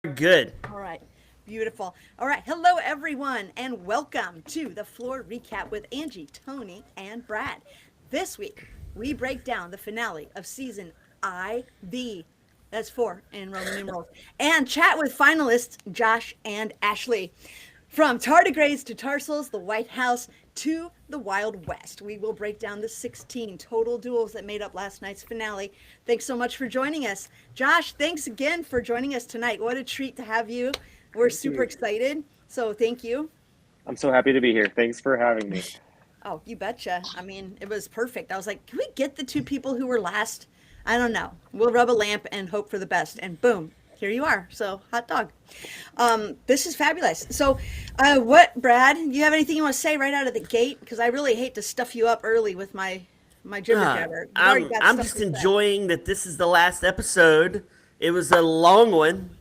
Good. All right. Beautiful. All right. Hello, everyone, and welcome to the Floor Recap with Angie, Tony, and Brad. This week, we break down the finale of season IV. That's four in Roman numerals. And chat with finalists Josh and Ashley. From tardigrades to tarsals, the White House to the Wild West. We will break down the 16 total duels that made up last night's finale. Thanks so much for joining us. Josh, thanks again for joining us tonight. What a treat to have you. We're Thank super you. excited. So thank you. I'm so happy to be here. Thanks for having me. Oh, you betcha. I mean, it was perfect. I was like, can we get the two people who were last? I don't know. We'll rub a lamp and hope for the best. And boom, here you are. So, hot dog. This is fabulous. So, Brad? You have anything you want to say right out of the gate? Because I really hate to stuff you up early with my jibber jabber. You've already got I'm stuff just to say. enjoying that this is the last episode. It was a long one,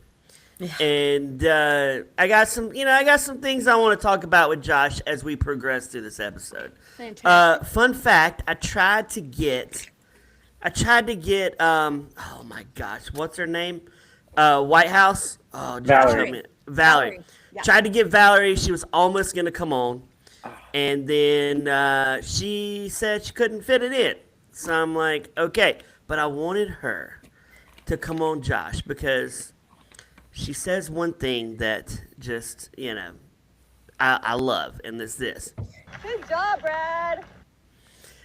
and I got some things I want to talk about with Josh as we progress through this episode. Fantastic. Fun fact: I tried to get, oh my gosh, what's her name? White House. Oh, Josh, Valerie. help me. Valerie. Yeah. Tried to get Valerie. She was almost gonna come on. And then she said she couldn't fit it in. So I'm like, okay. But I wanted her to come on Josh because she says one thing that just, I love, and it's this. Good job, Brad.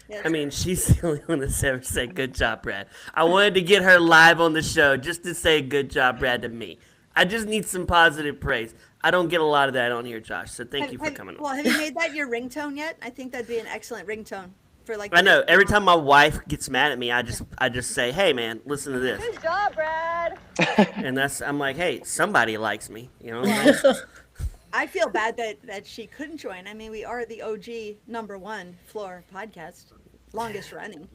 Yes. I mean, she's the only one that's ever said good job, Brad. I wanted to get her live on the show just to say good job, Brad, to me. I just need some positive praise. I don't get a lot of that on here, Josh, so thank you for coming on. Well, have you made that your ringtone yet? I think that'd be an excellent ringtone for like. I know. Every time my wife gets mad at me, I just say, "Hey, man, listen to this," Good job, Brad. and I'm like, "Hey, somebody likes me," you know. What I'm saying? I feel bad that she couldn't join. I mean, we are the OG #1 floor podcast, longest running,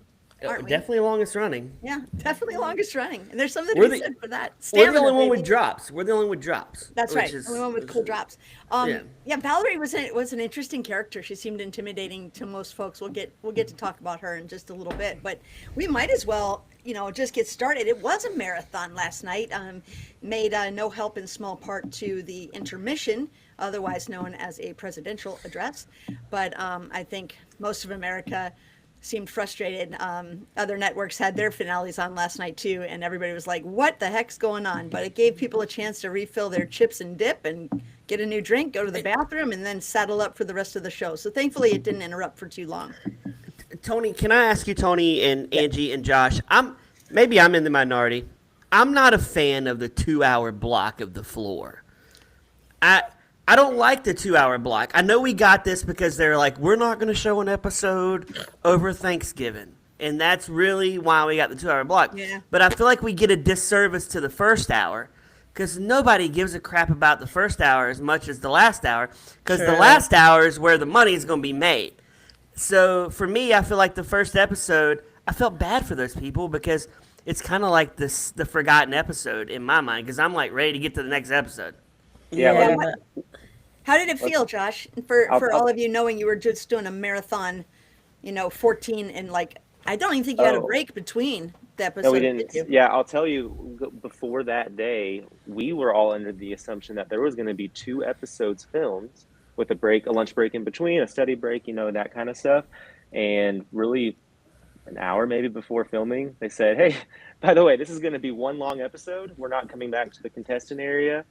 aren't we? Definitely longest running. Yeah, definitely longest running. And there's something We're to be the- said for that. We're the Stamina, only one baby. with drops. We're the only one with drops. That's which right. is- The only one with cool drops. Yeah. Yeah, Valerie was an interesting character. She seemed intimidating to most folks. We'll get to talk about her in just a little bit, but we might as well, just get started. It was a marathon last night. Made no help in small part to the intermission, otherwise known as a presidential address. But I think most of America seemed frustrated. Other networks had their finales on last night too, and everybody was like, "What the heck's going on?" But it gave people a chance to refill their chips and dip and get a new drink, go to the bathroom, and then saddle up for the rest of the show. So thankfully, it didn't interrupt for too long. Tony, can I ask you, Tony and Angie and Josh? Maybe I'm in the minority. I'm not a fan of the 2-hour block of the floor. I don't like the 2-hour block. I know we got this because they're like, we're not going to show an episode over Thanksgiving. And that's really why we got the 2-hour block. Yeah. But I feel like we get a disservice to the first hour because nobody gives a crap about the first hour as much as the last hour because the last hour is where the money is going to be made. So for me, I feel like the first episode, I felt bad for those people because it's kind of like the forgotten episode in my mind because I'm like ready to get to the next episode. Yeah, Yeah. like, How did it feel, Josh, for all of you knowing you were just doing a marathon, 14 and like, I don't even think you had a Oh. break between the episodes. no, we did didn't. you? Yeah, I'll tell you, before that day, we were all under the assumption that there was going to be 2 episodes filmed with a break, a lunch break in between, a study break, that kind of stuff. And really, an hour maybe before filming, they said, "Hey, by the way, this is going to be one long episode. We're not coming back to the contestant area."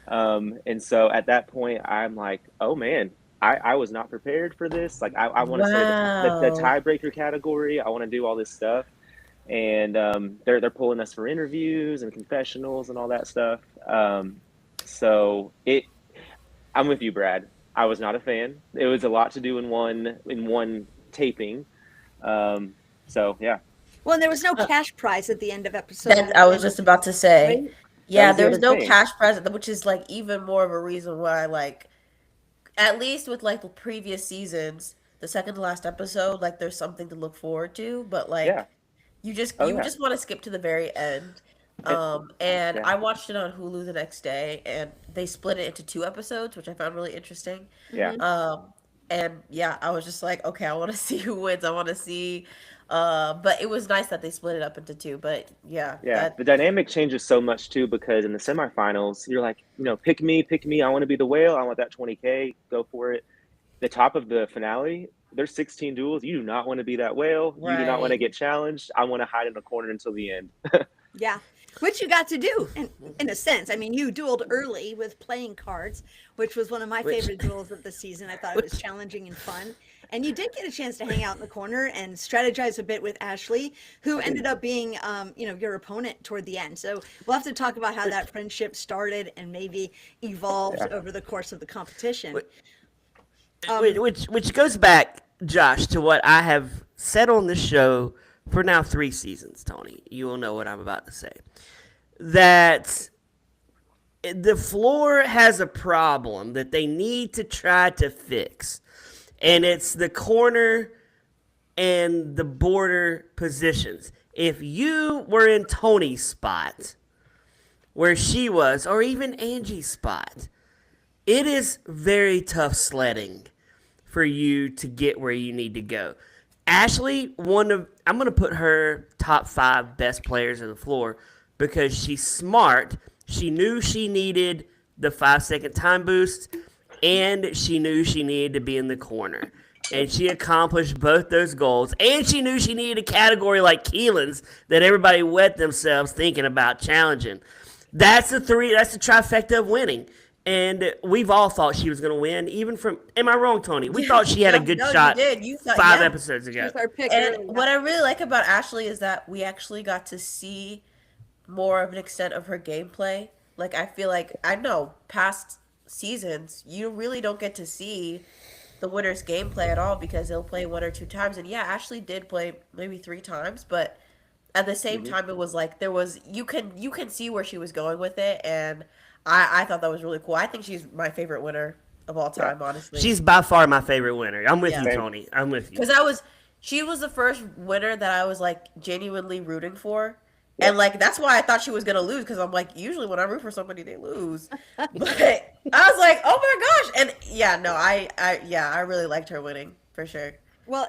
And so at that point, I'm like, "Oh man, I was not prepared for this. Like, I want to say the tiebreaker category. I want to do all this stuff." And they're pulling us for interviews and confessionals and all that stuff. So I'm with you, Brad. I was not a fan. It was a lot to do in one taping. So yeah. Well, and there was no cash prize at the end of episode. That I was just about to say. Right? Yeah, was the there was other no thing. cash prize, which is like even more of a reason why, like, at least with like the previous seasons, the second to last episode, like there's something to look forward to. But like, Yeah. you just Oh, you yeah. just want to skip to the very end. It- And yeah. I watched it on Hulu the next day, and they split it into 2 episodes, which I found really interesting. Yeah. And yeah, I was just like, okay, I want to see who wins. I want to see But it was nice that they split it up into two. But yeah, Yeah, the dynamic changes so much too because in the semifinals, you're like, pick me. I want to be the whale. I want that 20K. Go for it. The top of the finale, there's 16 duels. You do not want to be that whale. You do not want to Right. get challenged. I want to hide in a corner until the end. Yeah, which you got to do in a sense. I mean, you dueled early with playing cards, which was one of my Which- favorite duels of the season. I thought it was challenging and fun. And you did get a chance to hang out in the corner and strategize a bit with Ashley, who ended up being, your opponent toward the end. So we'll have to talk about how that friendship started and maybe evolved over the course of the competition. Which goes back, Josh, to what I have said on this show for now 3 seasons, Tony. You will know what I'm about to say. That the floor has a problem that they need to try to fix. And it's the corner and the border positions. If you were in Tony's spot, where she was, or even Angie's spot, it is very tough sledding for you to get where you need to go. Ashley, I'm going to put her top 5 best players on the floor because she's smart. She knew she needed the 5-second time boost, and she knew she needed to be in the corner. And she accomplished both those goals. And she knew she needed a category like Keelan's that everybody wet themselves thinking about challenging. That's the trifecta of winning. And we've all thought she was going to win, even from. Am I wrong, Tony? We thought she had a good No, shot You did. You thought, 5 yeah. episodes ago. With our pick And early. what I really like about Ashley is that we actually got to see more of an extent of her gameplay. Like, I feel like, I know, past seasons, you really don't get to see the winner's gameplay at all because they'll play 1 or 2 times. And yeah, Ashley did play maybe 3 times, but at the same time, it was like you can see where she was going with it, and I thought that was really cool. I think she's my favorite winner of all time, honestly. She's by far my favorite winner. I'm with Yeah. you, Tony. I'm with you. Because she was the first winner that I was like genuinely rooting for. And like that's why I thought she was gonna lose because I'm like usually when I root for somebody they lose, but I was like oh my gosh and yeah no I really liked her winning for sure. Well,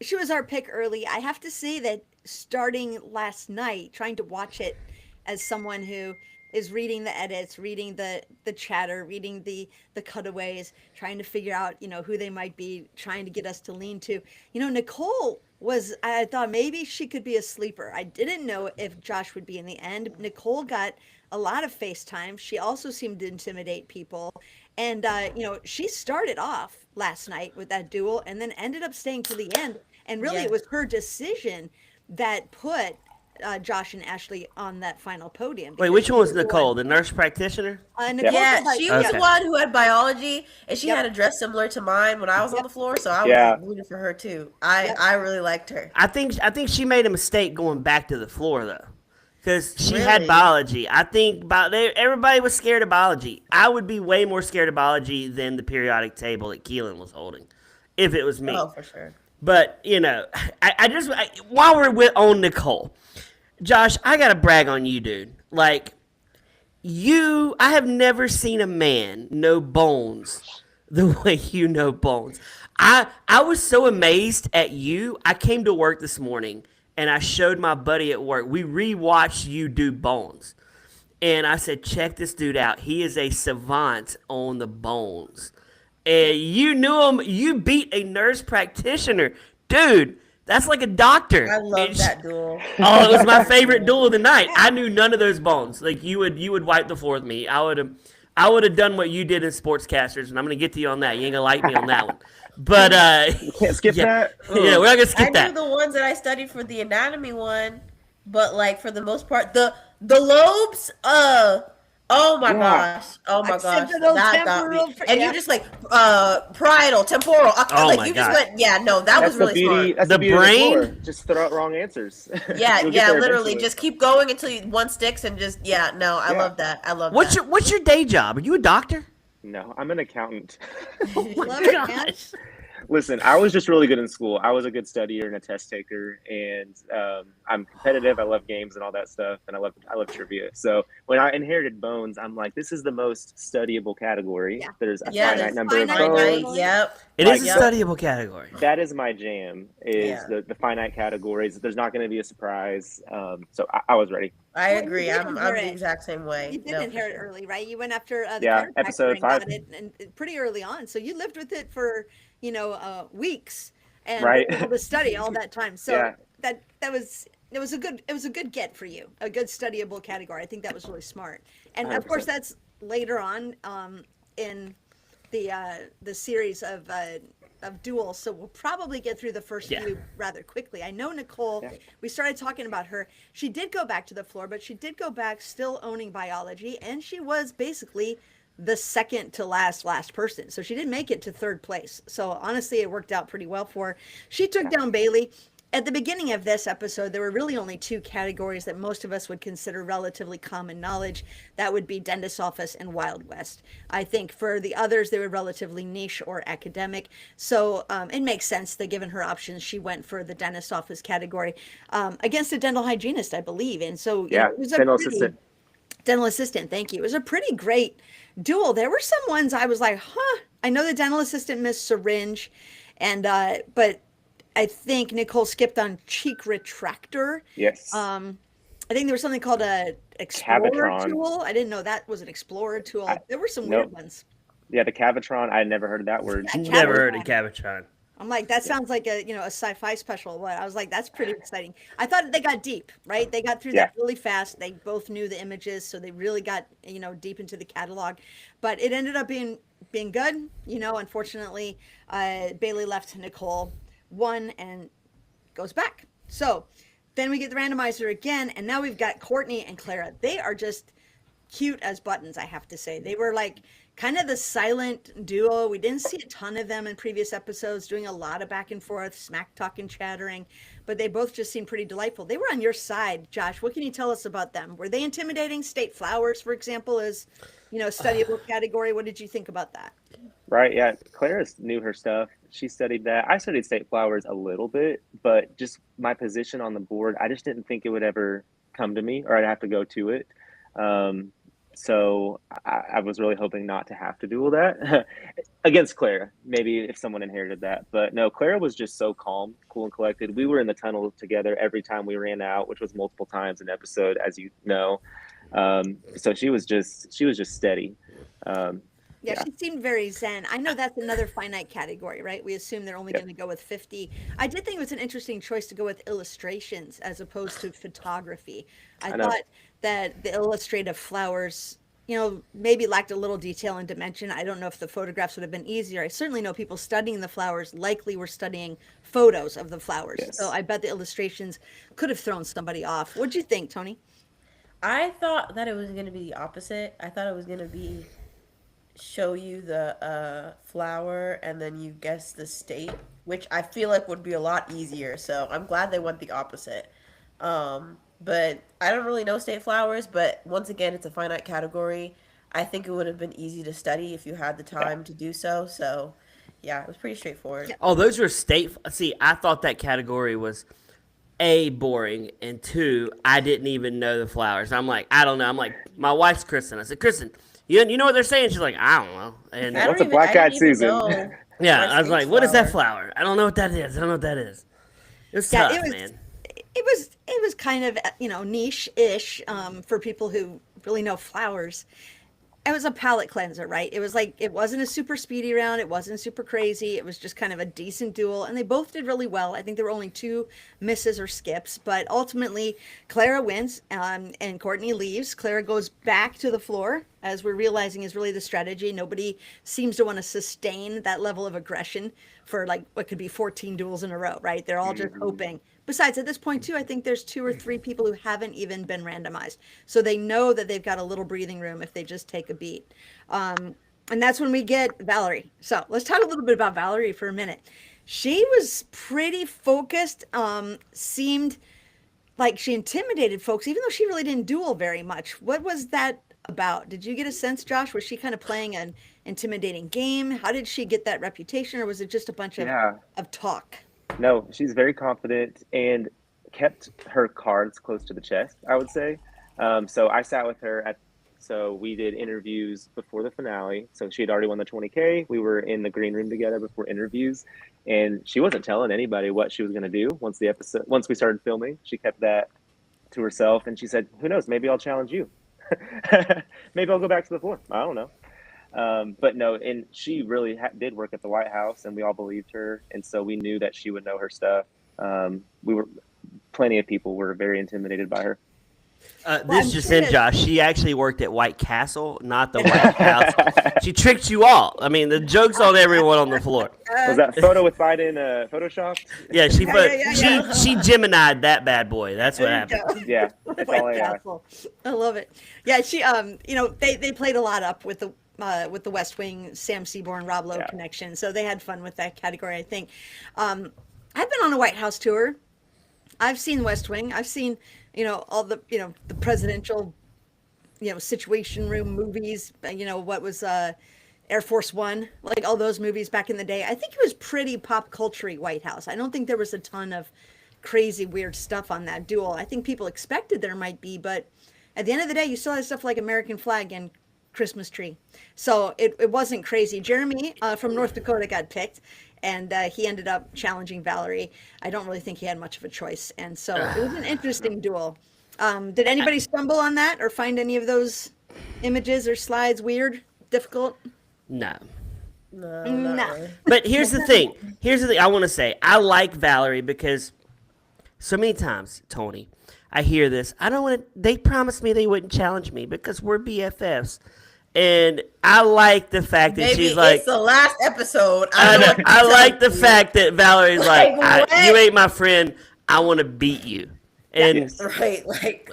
she was our pick early. I have to say that starting last night, trying to watch it as someone who is reading the edits, reading the chatter, reading the cutaways, trying to figure out, who they might be, trying to get us to lean to. Nicole I thought maybe she could be a sleeper. I didn't know if Josh would be in the end. Nicole got a lot of FaceTime. She also seemed to intimidate people. And, she started off last night with that duel and then ended up staying to the end. And really, Yeah. it was her decision that put Josh and Ashley on that final podium. Wait, because which she one was the Nicole? The nurse practitioner? Nicole Yeah, was she was Okay. the one who had biology, and she Yep. had a dress similar to mine when I was on the floor, so I was Yeah. rooting for her too. I really liked her. I think she made a mistake going back to the floor though, because she had Really? biology. I think everybody was scared of biology. I would be way more scared of biology than the periodic table that Keelan was holding, if it was me. Oh, for sure. But while we're on Nicole, Josh, I gotta brag on you, dude. Like I have never seen a man know Bones the way you know Bones. I was so amazed at you. I came to work this morning and I showed my buddy at work. We rewatched you do Bones. And I said, check this dude out. He is a savant on the Bones. And you knew him. You beat a nurse practitioner. Dude, that's like a doctor. I love And that duel. Oh, it was my favorite duel of the night. I knew none of those Bones. Like you would wipe the floor with me. I would have done what you did in Sportscasters, and I'm gonna get to you on that. You ain't gonna like me on that one. But Can't skip yeah, that. yeah, we're not gonna I skip knew that. the ones that I studied for the anatomy one, but like for the most part, the lobes, oh my gosh, Occipital, that got temporal, me. And yeah. you just like parietal, temporal, Oh like my you God. just went, yeah, no, that That's was really the beauty. smart. That's The the beauty of the brain? floor. Just throw out wrong answers. Yeah, You'll get yeah, there literally, eventually. just keep going until one sticks and just yeah, no, I Yeah. love that. I love What's that. your day job? Are you a doctor? No, I'm an accountant. Oh my Love it, man. gosh. Listen, I was just really good in school. I was a good studier and a test taker, and I'm competitive. I love games and all that stuff, and I love trivia. So when I inherited bones, I'm like, this is the most studyable category. Yeah. There's a Yeah, finite there's number of finite bones. bones. Yep. It Like, is a Yep. studyable category. That is my jam. Is Yeah. the finite categories. There's not going to be a surprise. So I was ready. I Well, you agree. did I'm inherit- the exact same way. You did No, for inherit sure. early, right? You went after the Yeah, chiropractor episode and got 5. it, and pretty early on. So you lived with it for weeks, and Right. were able to study all that time. So Yeah. that was it was a good get for you, a good studyable category. I think that was really smart. And of course, 100%. that's later on in the series of duels, so we'll probably get through the first Yeah. few rather quickly. I know Nicole, Yeah. we started talking about her. She did go back to the floor, but she did go back still owning biology, and she was basically the second to last person. So she didn't make it to third place. So honestly, it worked out pretty well for her. She took down Bailey. At the beginning of this episode, there were really only two categories that most of us would consider relatively common knowledge. That would be dentist's office and Wild West. I think for the others, they were relatively niche or academic. So it makes sense that given her options, she went for the dentist's office category against a dental hygienist, I believe. And so Yeah, it was a dental pretty- assistant. Dental assistant, thank you. It was a pretty great duel. There were some ones I was like, huh. I know the dental assistant missed syringe, and but I think Nicole skipped on cheek retractor. Yes. I think there was something called a explorer Cavitron. tool. I didn't know that was an explorer tool. There were some nope. weird ones. Yeah, the Cavitron. I had never heard of that word. Yeah, Never heard Cavitron. of Cavitron. I'm like, that sounds like a sci-fi special. But I was like, that's pretty exciting. I thought they got deep, right? They got through that really fast. They both knew the images, so they really got deep into the catalog. But it ended up being good. Unfortunately, Bailey left Nicole one and goes back. So then we get the randomizer again, and now we've got Courtney and Clara. They are just cute as buttons, I have to say. They were like kind of the silent duo. We didn't see a ton of them in previous episodes, doing a lot of back and forth, smack talking, chattering, but they both just seemed pretty delightful. They were on your side, Josh. What can you tell us about them? Were they intimidating? State Flowers, for example, is studyable category. What did you think about that? Right. Yeah. Clara knew her stuff. She studied that. I studied state flowers a little bit, but just my position on the board, I just didn't think it would ever come to me or I'd have to go to it. So I was really hoping not to have to duel that against Clara. Maybe if someone inherited that, but no, Clara was just so calm, cool, and collected. We were in the tunnel together every time we ran out, which was multiple times an episode, as you know. So she was just steady. Yeah, she seemed very zen. I know that's another finite category, right? We assume they're only going to go with 50. I did think it was an interesting choice to go with illustrations as opposed to photography. I know. thought that the illustrative flowers, maybe lacked a little detail and dimension. I don't know if the photographs would have been easier. I certainly know people studying the flowers likely were studying photos of the flowers. Yes. So I bet the illustrations could have thrown somebody off. What'd you think, Tony? I thought that it was going to be the opposite. I thought it was going to be show you the flower and then you guess the state, which I feel like would be a lot easier. So I'm glad they went the opposite. But I don't really know state flowers, but once again, it's a finite category. I think it would have been easy to study if you had the time to do so. So yeah, it was pretty straightforward. Yeah. Oh, those were state. See, I thought that category was A, boring, and 2, I didn't even know the flowers. I'm like, I don't know. I'm like, my wife's Kristen. I said, Kristen, you know what they're saying? She's like, I don't know. And I don't What's a even- black-eyed I didn't even Susan? know yeah, what I was state like, what is that flower? flower? I don't know what that is. I don't know what that is. It was Yeah, tough, man. It was kind of niche-ish for people who really know flowers. It was a palate cleanser, right? It was like, it wasn't a super speedy round. It wasn't super crazy. It was just kind of a decent duel. And they both did really well. I think there were only 2 misses or skips. But ultimately, Clara wins and Courtney leaves. Clara goes back to the floor, as we're realizing is really the strategy. Nobody seems to want to sustain that level of aggression for like what could be 14 duels in a row, right? They're all just hoping. Besides, at this point, too, I think there's 2 or 3 people who haven't even been randomized. So they know that they've got a little breathing room if they just take a beat. And that's when we get Valerie. So let's talk a little bit about Valerie for a minute. She was pretty focused, seemed like she intimidated folks, even though she really didn't duel very much. What was that about? Did you get a sense, Josh? Was she kind of playing an intimidating game? How did she get that reputation, or was it just a bunch Yeah. of talk? No, she's very confident and kept her cards close to the chest, I would say. So I sat with her so we did interviews before the finale. So she had already won the 20K. We were in the green room together before interviews, and she wasn't telling anybody what she was going to do once we started filming. She kept that to herself, and she said, "Who knows? Maybe I'll challenge you. Maybe I'll go back to the floor. I don't know." But no, and she really did work at the White House, and we all believed her, and so we knew that she would know her stuff. Plenty of people were very intimidated by her. This I'm just sure in, that- Josh. She actually worked at White Castle, not the White House. She tricked you all. I mean, the joke's on everyone on the floor. Was that photo with Biden photoshopped? Yeah, she put yeah. she Gemini'd that bad boy. That's what There you happened. go. Yeah, it's all White AI. Castle. I love it. Yeah, she they played a lot up with the West Wing, Sam Seaborn, Rob Lowe Yeah. connection. So they had fun with that category, I think. I've been on a White House tour. I've seen West Wing. I've seen, all the, the presidential, Situation Room movies. What was Air Force One, like all those movies back in the day. I think it was pretty pop culture-y White House. I don't think there was a ton of crazy, weird stuff on that duel. I think people expected there might be, but at the end of the day, you still had stuff like American flag and Christmas tree. So it wasn't crazy. Jeremy from North Dakota got picked, and he ended up challenging Valerie. I don't really think he had much of a choice. And so it was an interesting duel. Did anybody stumble on that or find any of those images or slides weird, difficult? No. No, No. not really. But here's the thing. I want to say I like Valerie because so many times, Tony, I hear this. I don't want to. They promised me they wouldn't challenge me because we're BFFs, and I like the fact that Maybe she's like. it's the last episode. I like the fact that Valerie's like, Like, what? you ain't my friend. I want to beat you, and Yes. Right, like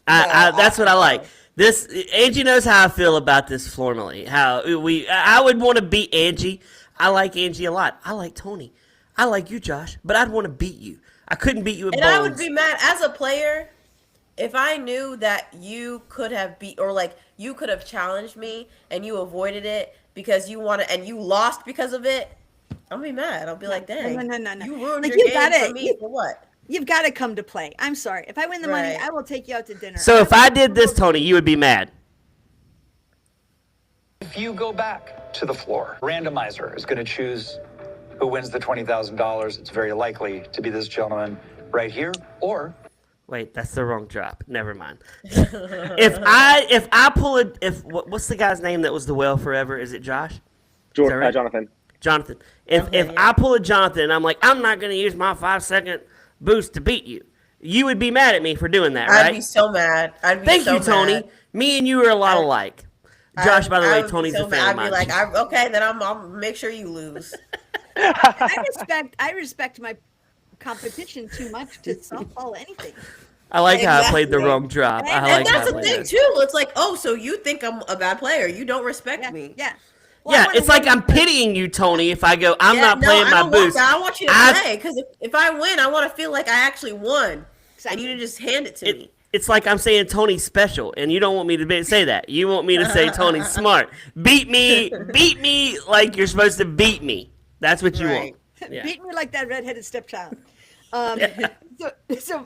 that's what I like. This Angie knows how I feel about this formally. I would want to beat Angie. I like Angie a lot. I like Tony. I like you, Josh. But I'd want to beat you. I couldn't beat you at and bones. I would be mad as a player if I knew that you could have beat or like you could have challenged me and you avoided it because you wanted and you lost because of it. I'll be mad. I'll be like, dang, No. you ruined Like, your you got game it. for me for what? You've got to come to play. I'm sorry. If I win the money, Right. I will take you out to dinner. So if I did this, Tony, you would be mad. If you go back to the floor, randomizer is going to choose who wins the $20,000. It's very likely to be this gentleman right here, or Wait, that's the wrong drop. Never mind. if I pull what's the guy's name that was the whale forever? Is it Josh? Is that right? Jonathan. Jonathan. If I pull a Jonathan and I'm like, I'm not going to use my 5-second boost to beat you, you would be mad at me for doing that, I'd right? be so mad. I'd be Thank so you, Tony. mad. Me and you are a lot alike. Josh, by the I way, would be Tony's so a mad. fan of I'd be mine. like, okay, then I'll make sure you lose. I respect my competition too much to softball anything. I like how I played the Exactly. wrong drop. I And like And how I that's the played thing that. too. It's like, oh, so you think I'm a bad player? You don't respect Yeah, me. yeah. Well, I Yeah, wanna it's like win. I'm pitying you, Tony, if I go, I'm Yeah, not no, playing I my don't want boost. that. I want you to I- play because if I win, I want to feel like I actually won, Exactly. and you to just hand it to me. It's like I'm saying Tony's special, and you don't want me to say that. You want me to say Tony's smart. Beat me like you're supposed to beat me. That's what you Right. want. Yeah. Beat me like that redheaded stepchild. So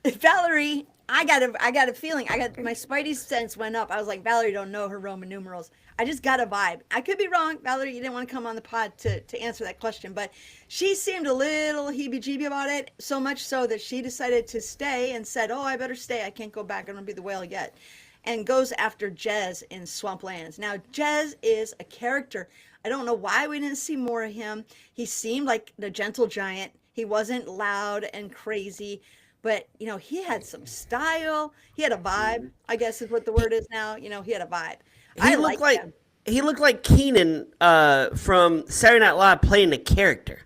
Valerie, I got a feeling. My Spidey sense went up. I was like, Valerie don't know her Roman numerals. I just got a vibe. I could be wrong. Valerie, you didn't want to come on the pod to answer that question, but she seemed a little heebie-jeebie about it, so much so that she decided to stay and said, oh, I better stay. I can't go back. I don't be the whale yet. And goes after Jez in Swamplands. Now, Jez is a character. I don't know why we didn't see more of him. He seemed like the gentle giant. He wasn't loud and crazy, but, he had some style. He had a vibe, I guess is what the word is now. He had a vibe. He looked like Keenan from Saturday Night Live playing the character.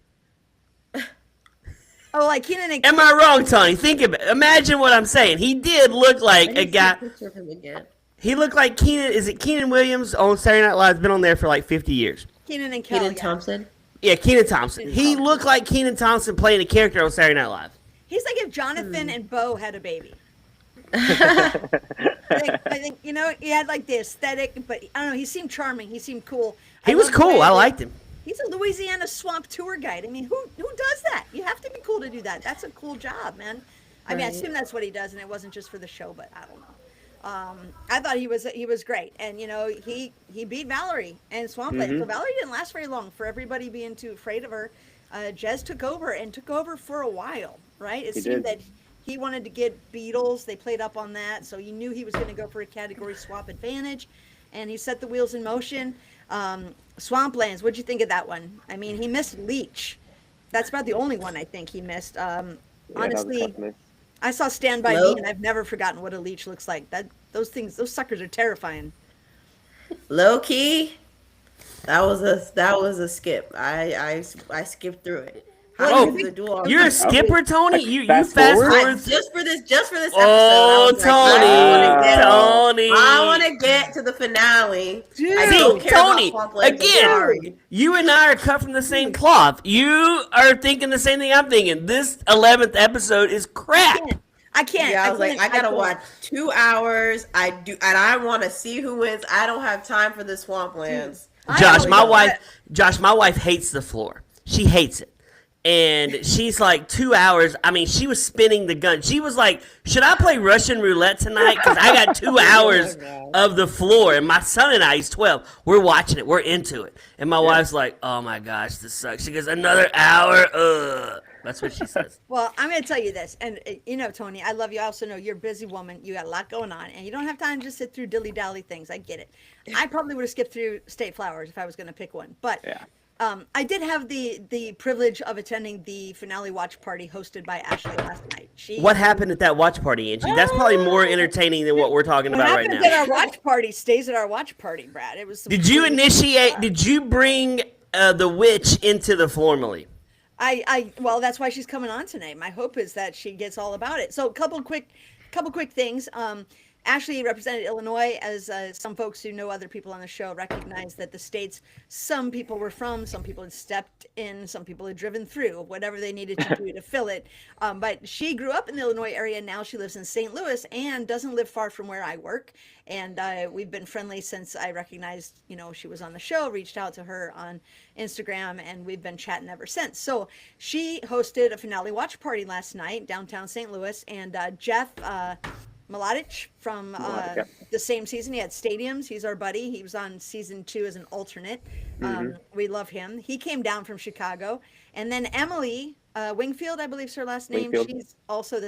Oh, like Keenan and Am I wrong, Tony? Think about it. Imagine what I'm saying. He did look like a guy. Picture of him again. He looked like Keenan. Is it Keenan Williams on Saturday Night Live? Has been on there for like 50 years. Keenan and Kel. Kenan yeah. Thompson. Yeah, Keenan Thompson. He looked like Keenan Thompson playing a character on Saturday Night Live. He's like if Jonathan and Bo had a baby. I think you know he had like the aesthetic, but I don't know. He seemed charming. He seemed cool. He was love the way cool. I that- liked him. He's a Louisiana swamp tour guide. I mean, who does that? You have to be cool to do that. That's a cool job, man. I mean, I Right. assume that's what he does, and it wasn't just for the show, but I don't know. I thought he was great, and you know he beat Valerie and Swampland. So Valerie didn't last very long. For everybody being too afraid of her, Jez took over for a while, right? It He seemed did. that he wanted to get Beatles. They played up on that, so you knew he was going to go for a category swap advantage, and he set the wheels in motion. Swamplands, what'd you think of that one? I mean, he missed Leech. That's about the only one I think he missed. Yeah, that was a Honestly, tough miss. I saw Stand By Hello? Me, and I've never forgotten what a leech looks like. Those suckers are terrifying. Low key, that was a skip. I skipped through it. Oh, How to do all You're a this? skipper, Tony. You Fast fast forward? forward. Just for this episode. Oh, I was like, I wanna get- Tony. I want to get to the finale. I See, don't care Tony, about Swampland, I'm again, sorry. you and I are cut from the same cloth. You are thinking the same thing I'm thinking. This 11th episode is crap. I can't. Yeah, I was like, can't- I gotta can't. watch 2 hours. And I want to see who wins. I don't have time for the Swamplands. I Josh, don't my know. wife hates the floor. She hates it. And she's like 2 hours. I mean, she was spinning the gun. She was like, should I play Russian roulette tonight? Because I got 2 hours of the floor. And my son and I, he's 12. We're watching it. We're into it. And my wife's like, oh my gosh, this sucks. She goes, another hour? Ugh. That's what she says. Well, I'm going to tell you this, and you know, Tony, I love you. I also know you're a busy woman. You got a lot going on, and you don't have time to just sit through dilly dally things. I get it. I probably would have skipped through State Flowers if I was going to pick one, but Yeah. I did have the privilege of attending the finale watch party hosted by Ashley last night. What happened at that watch party, Angie? That's probably more entertaining than what we're talking What about right happens now. at our watch party stays at our watch party, Brad. It was. some Did you pretty- initiate? Did you bring the witch into the formally? Well, that's why she's coming on tonight. My hope is that she gets all about it. So, couple quick things. Ashley represented Illinois, as some folks who know other people on the show recognize that the states some people were from, some people had stepped in, some people had driven through, whatever they needed to do to fill it. But she grew up in the Illinois area. Now she lives in St. Louis and doesn't live far from where I work. And we've been friendly since I recognized, you know, she was on the show, reached out to her on Instagram, and we've been chatting ever since. So she hosted a finale watch party last night downtown St. Louis, and Jeff Mladic from Mladic, yeah. the same season. He had Stadiums. He's our buddy. He was on season 2 as an alternate. We love him. He came down from Chicago. And then Emily Wingfield, I believe is her last name. Wingfield. She's also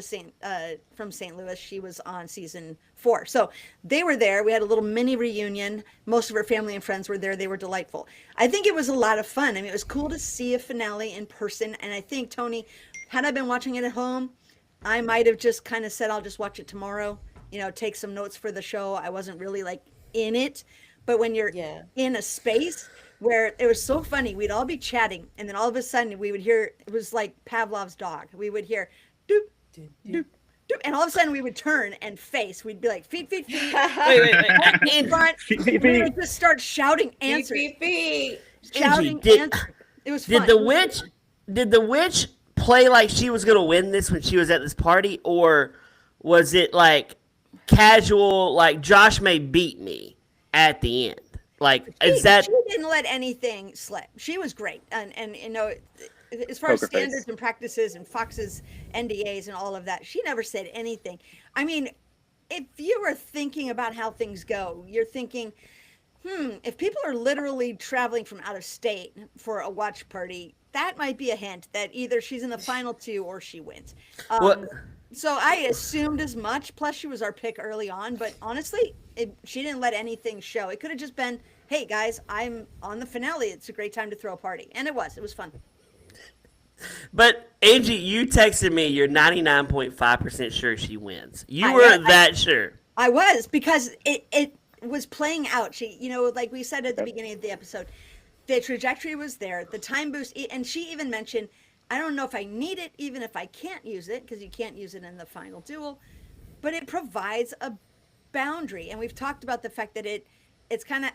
from St. Louis. She was on season 4. So they were there. We had a little mini reunion. Most of her family and friends were there. They were delightful. I think it was a lot of fun. I mean, it was cool to see a finale in person. And I think, Tony, had I been watching it at home, I might have just kind of said, I'll just watch it tomorrow, you know, take some notes for the show. I wasn't really like in it. But when you're Yeah. in a space where it was so funny, we'd all be chatting. And then all of a sudden we would hear, it was like Pavlov's dog. We would hear, doop, doop, doop. And all of a sudden we would turn and face. We'd be like, feet, feet, feet. Wait. In front. We would just start shouting answers. Beep, beep, beep. Shouting Angie, answers. It was fun. Did the witch play like she was gonna win this when she was at this party, or was it like casual, like Josh may beat me at the end? Like, is that She didn't let anything slip. She was great, and you know, as far as Poker face. standards and practices and Fox's NDAs and all of that, she never said anything. I mean, if you were thinking about how things go, you're thinking, if people are literally traveling from out of state for a watch party, that might be a hint that either she's in the final 2 or she wins. What- So I assumed as much. Plus, she was our pick early on. But honestly, she didn't let anything show. It could have just been, hey, guys, I'm on the finale. It's a great time to throw a party. And it was. It was fun. But Angie, you texted me. You're 99.5% sure she wins. You I- were I- that sure. I was, because it was playing out. She, you know, like we said at the beginning of the episode, the trajectory was there. The time boost. And she even mentioned, I don't know if I need it, even if I can't use it, because you can't use it in the final duel. But it provides a boundary. And we've talked about the fact that it's kind of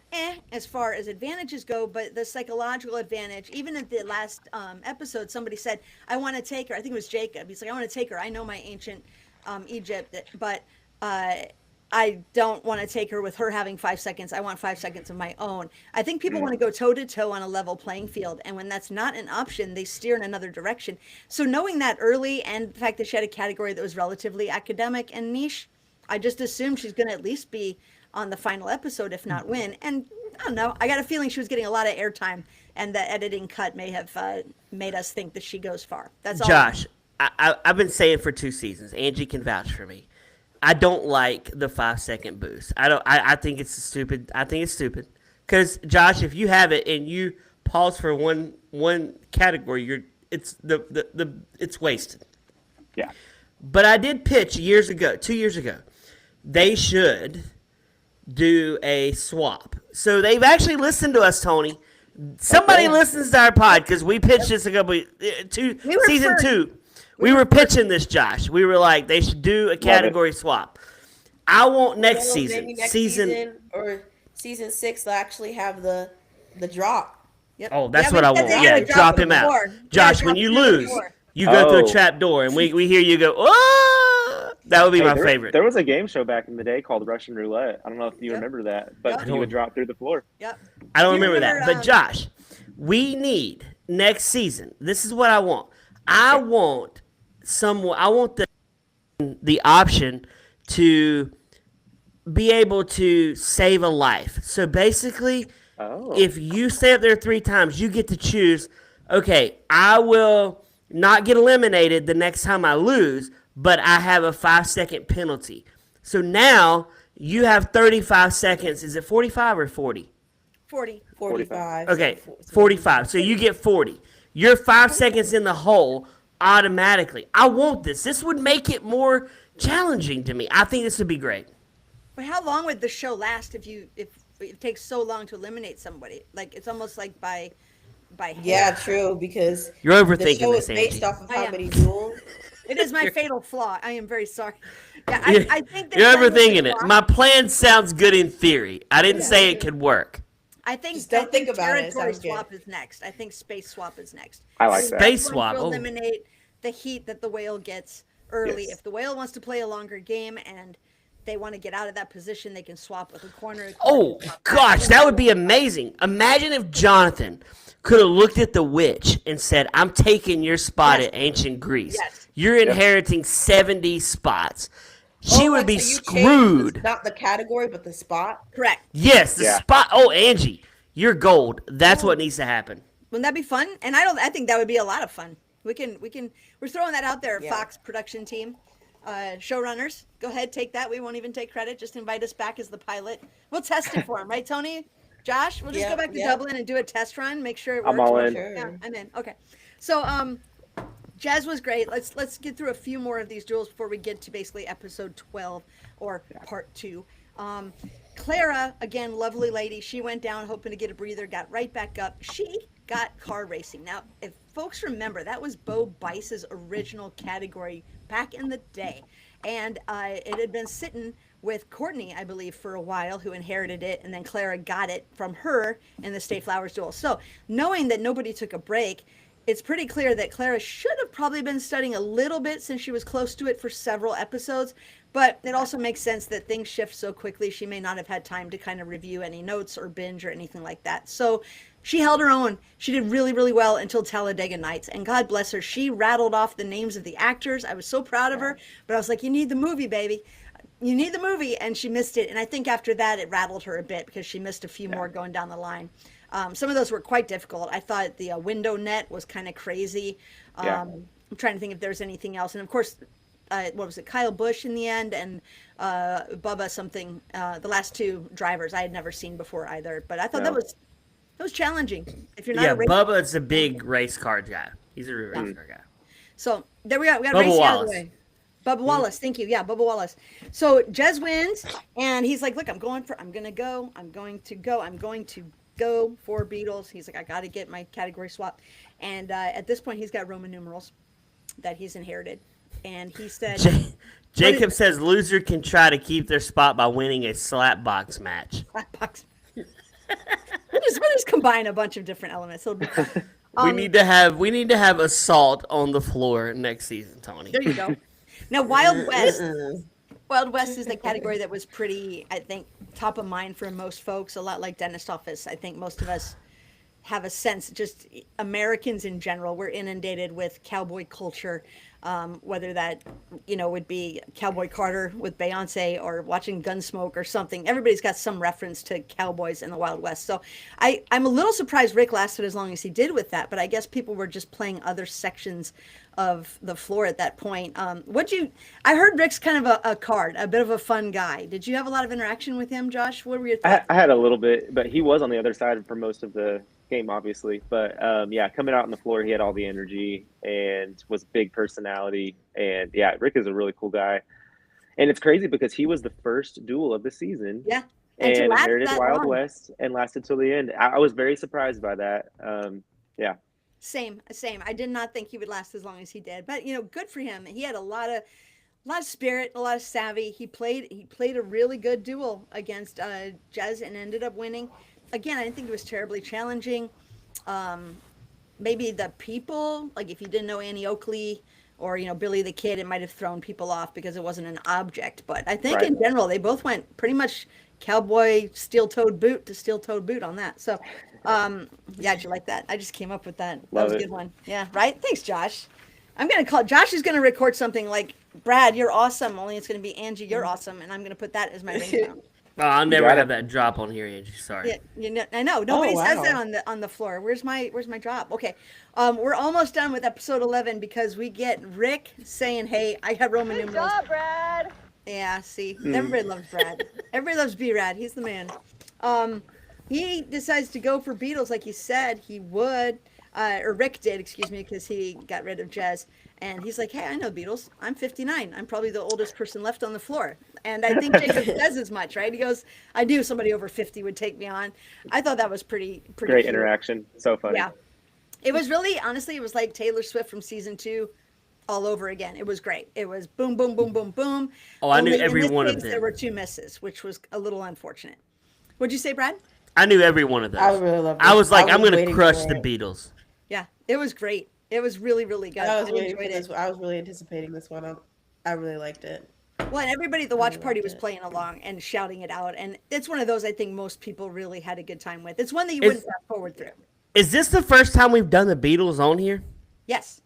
as far as advantages go, but the psychological advantage, even at the last episode, somebody said, I want to take her. I think it was Jacob. He's like, I want to take her. I know my ancient Egypt, but I don't want to take her with her having 5 seconds. I want 5 seconds of my own. I think people want to go toe to toe on a level playing field. And when that's not an option, they steer in another direction. So knowing that early and the fact that she had a category that was relatively academic and niche, I just assumed she's going to at least be on the final episode, if not win. And I don't know. I got a feeling she was getting a lot of airtime, and the editing cut may have made us think that she goes far. That's all. Josh, I've been saying for 2 seasons. Angie can vouch for me. I don't like the 5 second boost. I think it's stupid. I think it's stupid. Because Josh, if you have it and you pause for one category, it's wasted. Yeah. But I did pitch 2 years ago. They should do a swap. So they've actually listened to us, Tony. Somebody listens to our pod because we pitched this a couple season 2. We were pitching this, Josh. We were like, they should do a category swap. I want next Well, season. maybe next season or season 6 they'll actually have the drop. Yep. Oh, that's Yeah, what I we said want. they Yeah, gotta drop it him out. before. Josh, Yeah, when drop you him out lose, before. you go through Oh. a trap door, and we hear you go, oh! That would be Hey, my there, favorite. There was a game show back in the day called Russian Roulette. I don't know if you Yep. remember that, but Yep. you would drop through the floor. Yep. I don't Do you remember that. remember, But Josh, we need next season. This is what I want. I want the option to be able to save a life. So basically, Oh. if you stay up there 3 times, you get to choose, okay, I will not get eliminated the next time I lose, but I have a 5 second penalty. So now you have 35 seconds. Is it 45 or 40? 40. 45. Okay, 45. So you get 40. You're 5 seconds in the hole automatically. I want this. This would make it more challenging to me. I think this would be great. But how long would the show last if it takes so long to eliminate somebody? Like it's almost like by Yeah, hand. true, because You're the overthinking show this, is based Angie. off of I how am. many duels. It is my fatal flaw. I am very sorry. Yeah, I think that You're Glenn was overthinking the it. clock. My plan sounds good in theory. I didn't say it could work. I think Just don't think about it. It territory sounds good. swap is next. I think space swap is next. I like think that. Space that's swap, going oh. to eliminate the heat that the whale gets early. Yes. If the whale wants to play a longer game and they want to get out of that position, they can swap with a corner. Oh, gosh, that would be amazing. Imagine if Jonathan could have looked at the witch and said, I'm taking your spot Yes. at ancient Greece. Yes. You're inheriting 70 spots. She Oh, would like, be so you changed screwed. not the category, but the spot. Correct. Yes, the Yeah. spot. Oh, Angie, you're gold. That's what needs to happen. Wouldn't that be fun? And I think that would be a lot of fun. We're throwing that out there, Yeah. Fox production team. Showrunners, go ahead, take that. We won't even take credit. Just invite us back as the pilot. We'll test it for him, right, Tony? Josh, we'll just go Yeah, back to yeah. Dublin and do a test run, make sure it works. I'm all in. Sure. Yeah, I'm in. Okay. So, Jazz was great. Let's get through a few more of these duels before we get to basically episode 12 or part 2. Clara, again, lovely lady. She went down hoping to get a breather, got right back up. She got car racing. Now, if folks remember, that was Bo Bice's original category back in the day. And it had been sitting with Courtney, I believe, for a while, who inherited it, and then Clara got it from her in the State Flowers duel. So, knowing that nobody took a break, it's pretty clear that Clara should have probably been studying a little bit since she was close to it for several episodes. But it also makes sense that things shift so quickly, she may not have had time to kind of review any notes or binge or anything like that. So she held her own. She did really, really well until Talladega Nights. And God bless her, she rattled off the names of the actors. I was so proud of her. But I was like, you need the movie, baby. You need the movie. And she missed it. And I think after that, it rattled her a bit because she missed a few more going down the line. Some of those were quite difficult. I thought the window net was kind of crazy. Yeah. I'm trying to think if there's anything else. And of course, what was it? Kyle Busch in the end, and Bubba something. The last 2 drivers I had never seen before either. But I thought No. that was challenging. If you're not Yeah, a race, Bubba's a big race car guy. He's a race car guy. so there we go. We got Bubba racing out of Wallace. the way. Bubba Wallace, thank you. Yeah, Bubba Wallace. So Jez wins, and he's like, "Look, I'm going to go for Beatles." He's like, "I got to get my category swap," and at this point, he's got Roman numerals that he's inherited, and he said, Jacob says loser can try to keep their spot by winning a slap box match. "Box." we'll just combine a bunch of different elements. It'll be fun. We need to have assault on the floor next season, Tony. There you go. Now, Wild West. Wild West is the category that was pretty, I think, top of mind for most folks. A lot like Dentist Office. I think most of us have a sense, just Americans in general, we're inundated with cowboy culture, whether that, would be Cowboy Carter with Beyonce or watching Gunsmoke or something. Everybody's got some reference to cowboys in the Wild West. So I'm a little surprised Rick lasted as long as he did with that, but I guess people were just playing other sections of the floor at that point. I heard Rick's kind of a bit of a fun guy. Did you have a lot of interaction with him, Josh? What were your thoughts? I had a little bit, but he was on the other side for most of the game, obviously. But yeah, coming out on the floor, he had all the energy and was big personality. And yeah, Rick is a really cool guy. And it's crazy because he was the first duel of the season. Yeah. And to last inherited that Wild long. West and lasted till the end. I was very surprised by that. Yeah. Same. I did not think he would last as long as he did, but good for him. He had a lot of spirit, a lot of savvy. He played a really good duel against Jez and ended up winning. Again, I didn't think it was terribly challenging. Maybe the people, like if you didn't know Annie Oakley or Billy the Kid, it might have thrown people off because it wasn't an object. But I think Right. in general, they both went pretty much cowboy steel-toed boot to steel-toed boot on that. So, yeah, did you like that? I just came up with that. That Love was a it. good one. Yeah, right? Thanks, Josh. I'm going to call, Josh is going to record something like, Brad, you're awesome, only it's going to be Angie, you're awesome, and I'm going to put that as my ringtone. Oh, I'll never got have it. that drop on here, Angie. Sorry. Yeah, I know. Nobody says wow. that on the floor. Where's my drop? Okay. We're almost done with episode 11 because we get Rick saying, "Hey, I have Roman Good numerals." job, Brad. Yeah, see, everybody loves Brad. Everybody loves B-Rad. He's the man. He decides to go for Beatles like he said he would, or Rick did, excuse me, because he got rid of Jez. And he's like, "Hey, I know Beatles. I'm 59. I'm probably the oldest person left on the floor." And I think Jacob says as much, right? He goes, "I knew somebody over 50 would take me on." I thought that was pretty Great cute. interaction. So funny. Yeah. It was really, honestly, it was like Taylor Swift from season 2 all over again. It was great. It was boom, boom, boom, boom, boom. Oh, I knew Only in every this one of case, them. There were 2 misses, which was a little unfortunate. What'd you say, Brad? I knew every one of those. I really loved it. I was like, I I'm was going to waiting crush for the it. Beatles. Yeah, it was great. It was really, really good. I was I waiting for enjoyed this. it. I was really anticipating this one. I really liked it. Well, and everybody at the watch really party liked was it. playing along and shouting it out. And it's one of those I think most people really had a good time with. It's one that you Is- wouldn't fast forward through. Is this the first time we've done the Beatles on here? Yes.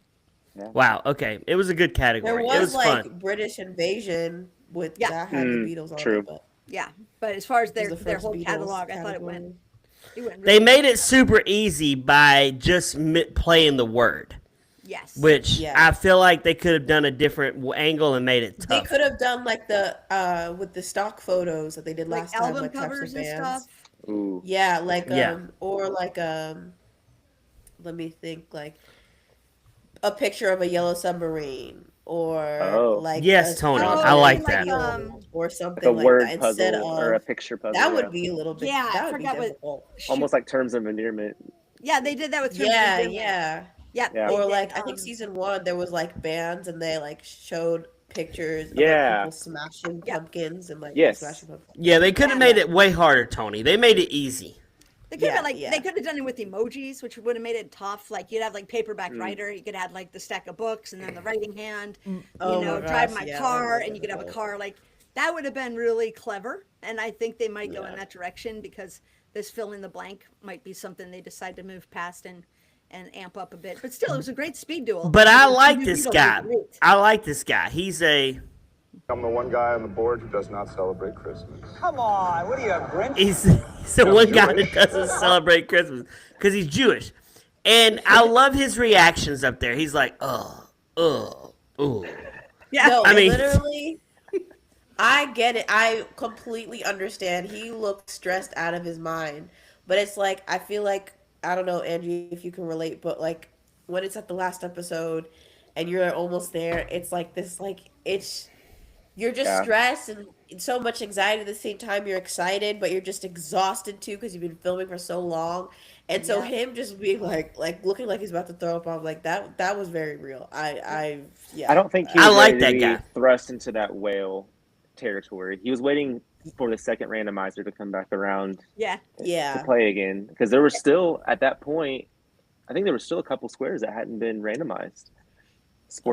Wow. Okay. It was a good There category. was, It was like fun. British Invasion with Yeah. that had the Beatles on true. it, but Yeah. But as far as it was the their first whole Beatles catalog, I thought it category. went really They made it super easy by just playing the word, Yes. which Yeah. I feel like they could have done a different angle and made it They tough. could have done like the with the stock photos that they did like last time, album like types covers of and bands. stuff. Ooh. Yeah, like Yeah. or like let me think, like a picture of a yellow submarine or Oh. like Yes, a Tony, I like that. or something Like a like word that instead puzzle of or a picture puzzle. that would yeah. be a little bit Yeah, I that would be forgot what- difficult. Almost like terms of endearment. Yeah, they did that with Terms of Yeah, Endearment. yeah. Yeah. Yeah. they Or did, like I think season 1 there was like bands and they like showed pictures of Yeah. like, people smashing Yeah. pumpkins and like Yes. smashing pumpkins. Yeah, they could have made it way harder, Tony. They made it easy. They could have Yeah, they could have done it with emojis, which would have made it tough. Like you'd have like paperback Mm. writer, you could have like the stack of books and then the writing hand. Oh You know, my drive gosh, my yeah, car, that and you could have a difficult. car. Like that would have been really clever, and I think they might go in Yeah. that direction because this fill in the blank might be something they decide to move past and amp up a bit. But still, it was a great speed duel. But I The like two this Beatles guy. were great. I like this guy. He's a I'm the one guy on the board who does not celebrate Christmas. Come on, what are you, a Grinch? he's the one guy that doesn't celebrate Christmas because he's Jewish, and I love his reactions up there. He's like, oh. Yeah. No, I mean- literally, I get it. I completely understand. He looked stressed out of his mind. But it's like, I feel like, I don't know, Angie, if you can relate, but like when it's at the last episode and you're almost there, it's like this, like, you're just Yeah. stressed and so much anxiety at the same time. You're excited, but you're just exhausted too because you've been filming for so long. And so Yeah. him just being like looking like he's about to throw up, I'm like, that was very real. Yeah. I don't think he I was like ready to that be guy. thrust into that whale territory. He was waiting for the second randomizer to come back around Yeah. to Yeah. play again because there were still at that point. I think there were still a couple squares that hadn't been randomized.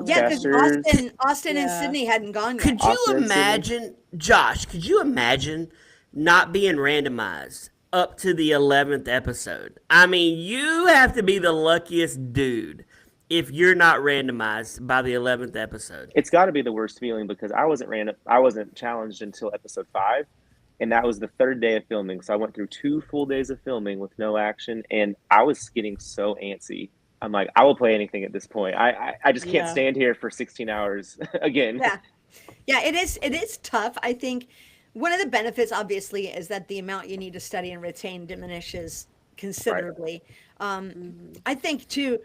Yeah, because sportscasters. Austin and Yeah. Sydney hadn't gone yet. Could you Austin, Sydney. imagine, Josh? Could you imagine not being randomized up to the 11th episode? I mean, you have to be the luckiest dude if you're not randomized by the 11th episode. It's got to be the worst feeling because I wasn't challenged until episode 5, and that was the third day of filming. So I went through 2 full days of filming with no action, and I was getting so antsy. I'm like, I will play anything at this point. I just can't Yeah. stand here for 16 hours again. Yeah, it is tough. I think one of the benefits, obviously, is that the amount you need to study and retain diminishes considerably. I think too,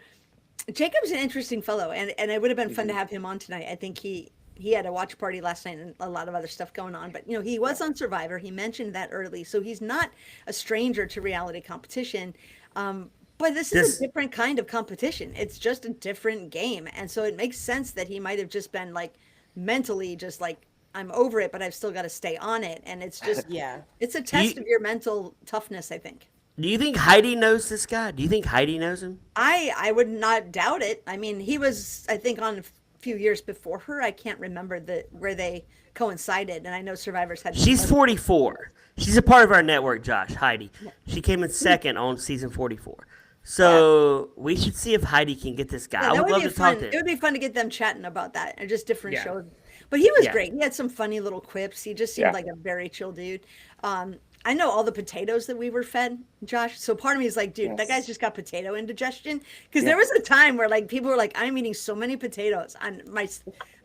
Jacob's an interesting fellow, and it would have been fun to have him on tonight. I think he had a watch party last night and a lot of other stuff going on. But he was on Survivor. He mentioned that early, so he's not a stranger to reality competition. But this is a different kind of competition. It's just a different game, and so it makes sense that he might have just been like mentally just like, I'm over it, but I've still got to stay on it. And it's just Yeah. it's a test of your mental toughness, I think. Do you think Heidi knows this guy? Do you think Heidi knows him? I would not doubt it. I mean, he was, I think, on a few years before her. I can't remember where they coincided, and I know Survivor's had. She's 44. She's a part of our network, Josh. Heidi. She came in second on season 44. So we should see if Heidi can get this guy. Yeah, I that would love be to fun. talk to It him. would be fun to get them chatting about that and just different shows. But he was great. He had some funny little quips. He just seemed like a very chill dude. I know all the potatoes that we were fed, Josh. So part of me is like, dude, that guy's just got potato indigestion. Because there was a time where like people were like, I'm eating so many potatoes on my,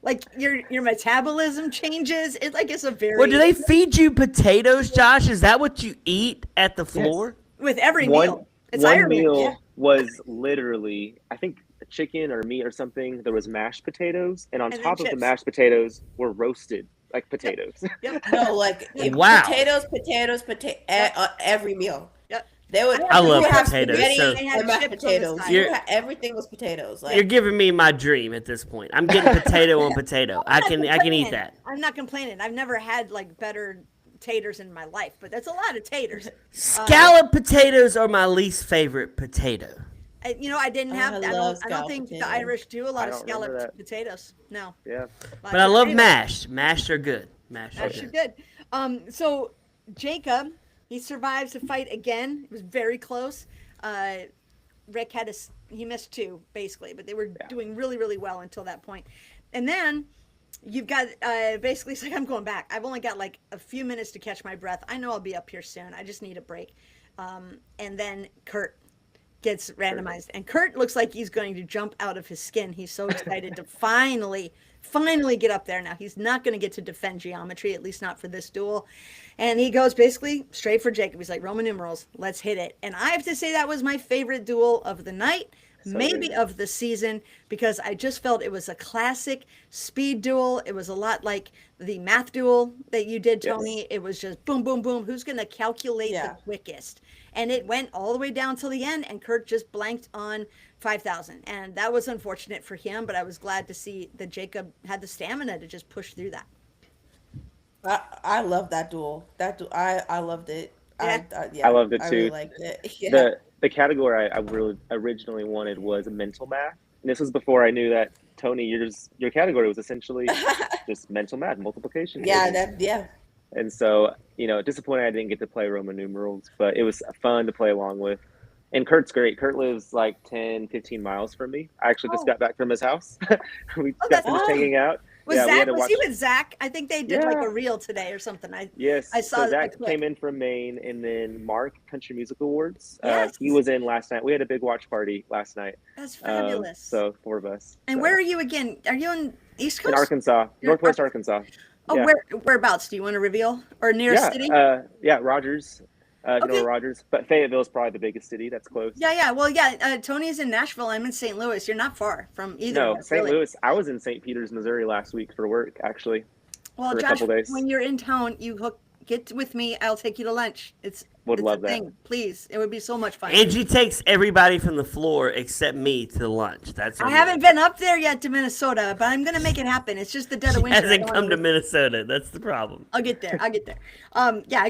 like your metabolism changes. It's like it's a very. Well, do they feed you potatoes, Josh? Is that what you eat at the floor? with every One, meal? It's one Iron Man, meal yeah. was literally, I think, chicken or meat or something. There was mashed potatoes, and on And then top of the chips. mashed potatoes were roasted like potatoes. Yep. No, like Wow. potatoes, every meal. Yep. They would. I love you have potatoes, spaghetti so- They had and mashed chips on the potatoes. side. You're- Everything was potatoes. Like You're giving me my dream at this point. I'm getting potato on potato. I can eat complaining. that. I'm not complaining. I've never had like better taters in my life, but that's a lot of taters. Scallop potatoes are my least favorite potato. I didn't have. I I love don't scalloped think the potatoes. Irish do a lot I of don't remember scalloped that. potatoes. No. Yeah. But I love anyway, mashed. Mashed are good. Mashed are Actually good. good. So Jacob, he survives the fight again. It was very close. Rick he missed 2 basically, but they were doing really, really well until that point. And then you've got basically it's like, I'm going back. I've only got like a few minutes to catch my breath. I know I'll be up here soon. I just need a break. And then Kurt gets randomized, and Kurt looks like he's going to jump out of his skin. He's so excited to finally get up there. Now he's not going to get to defend geometry, at least not for this duel. And he goes basically straight for Jacob. He's like, Roman numerals, let's hit it. And I have to say that was my favorite duel of the night, maybe good. of the season, because I just felt it was a classic speed duel. It was a lot like the math duel that you did, Tony. It was just boom, boom, boom. Who's going to calculate the quickest? And it went all the way down till the end, and Kurt just blanked on 5,000. And that was unfortunate for him, but I was glad to see that Jacob had the stamina to just push through that. I love that duel. I loved it. Yeah. I loved it I really too. liked it. Yeah. The category I really originally wanted was mental math. And this was before I knew that, Tony, your category was essentially just mental math, multiplication. Yeah. And so, disappointed I didn't get to play Roman numerals, but it was fun to play along with. And Kurt's great. Kurt lives like 10, 15 miles from me. I actually just got back from his house. We got that's finished awesome. hanging out. Was Yeah, we had Zach? to Was watch- he with Zach? I think they did like Yeah. a reel today or something. Yes. I saw so the Zach clip. came in from Maine, and then Mark, Country Music Awards. Yes. He was in last night. We had a big watch party last night. That's fabulous. So 4 of us. And So. where are you again? Are you in East Coast? In Arkansas, You're in Northwest Arkansas. Oh, Yeah. whereabouts? Do you want to reveal? Or nearest city? Rogers. If you know Okay. Rogers, but Fayetteville is probably the biggest city. That's close. Yeah. Well, yeah. Tony's in Nashville. I'm in St. Louis. You're not far from either. of No, us, St. really. Louis. I was in St. Peters, Missouri last week for work, actually. Well, for a Josh, couple days. when you're in town, get with me. I'll take you to lunch. It's Love a that. thing. Please, it would be so much fun. Angie takes everybody from the floor except me to lunch. That's I haven't been up there yet to Minnesota, but I'm gonna make it happen. It's just the dead of winter. I Hasn't don't come wanna to Minnesota. That's the problem. I'll get there. I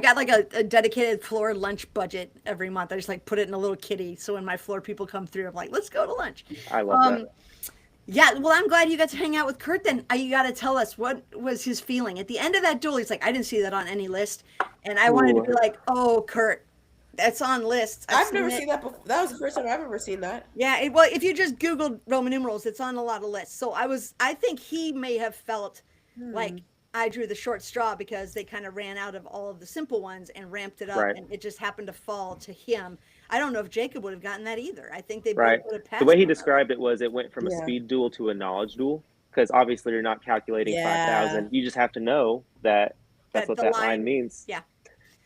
got like a dedicated floor lunch budget every month. I just like put it in a little kitty. So when my floor people come through, I'm like, let's go to lunch. I love that. Yeah, well, I'm glad you got to hang out with Kurt then. You got to tell us what was his feeling. At the end of that duel, he's like, I didn't see that on any list. And I wanted to be like, oh, Kurt, that's on lists. I've never seen that before. That was the first time I've ever seen that. Yeah, well, if you just Googled Roman numerals, it's on a lot of lists. So I think he may have felt like I drew the short straw because they kind of ran out of all of the simple ones and ramped it up, Right. and it just happened to fall to him. I don't know if Jacob would have gotten that either. I think they Right. both would have passed. The way he on that. described it was it went from a Yeah. speed duel to a knowledge duel because obviously you're not calculating Yeah. 5,000. You just have to know that that's That what the that line- line means. yeah.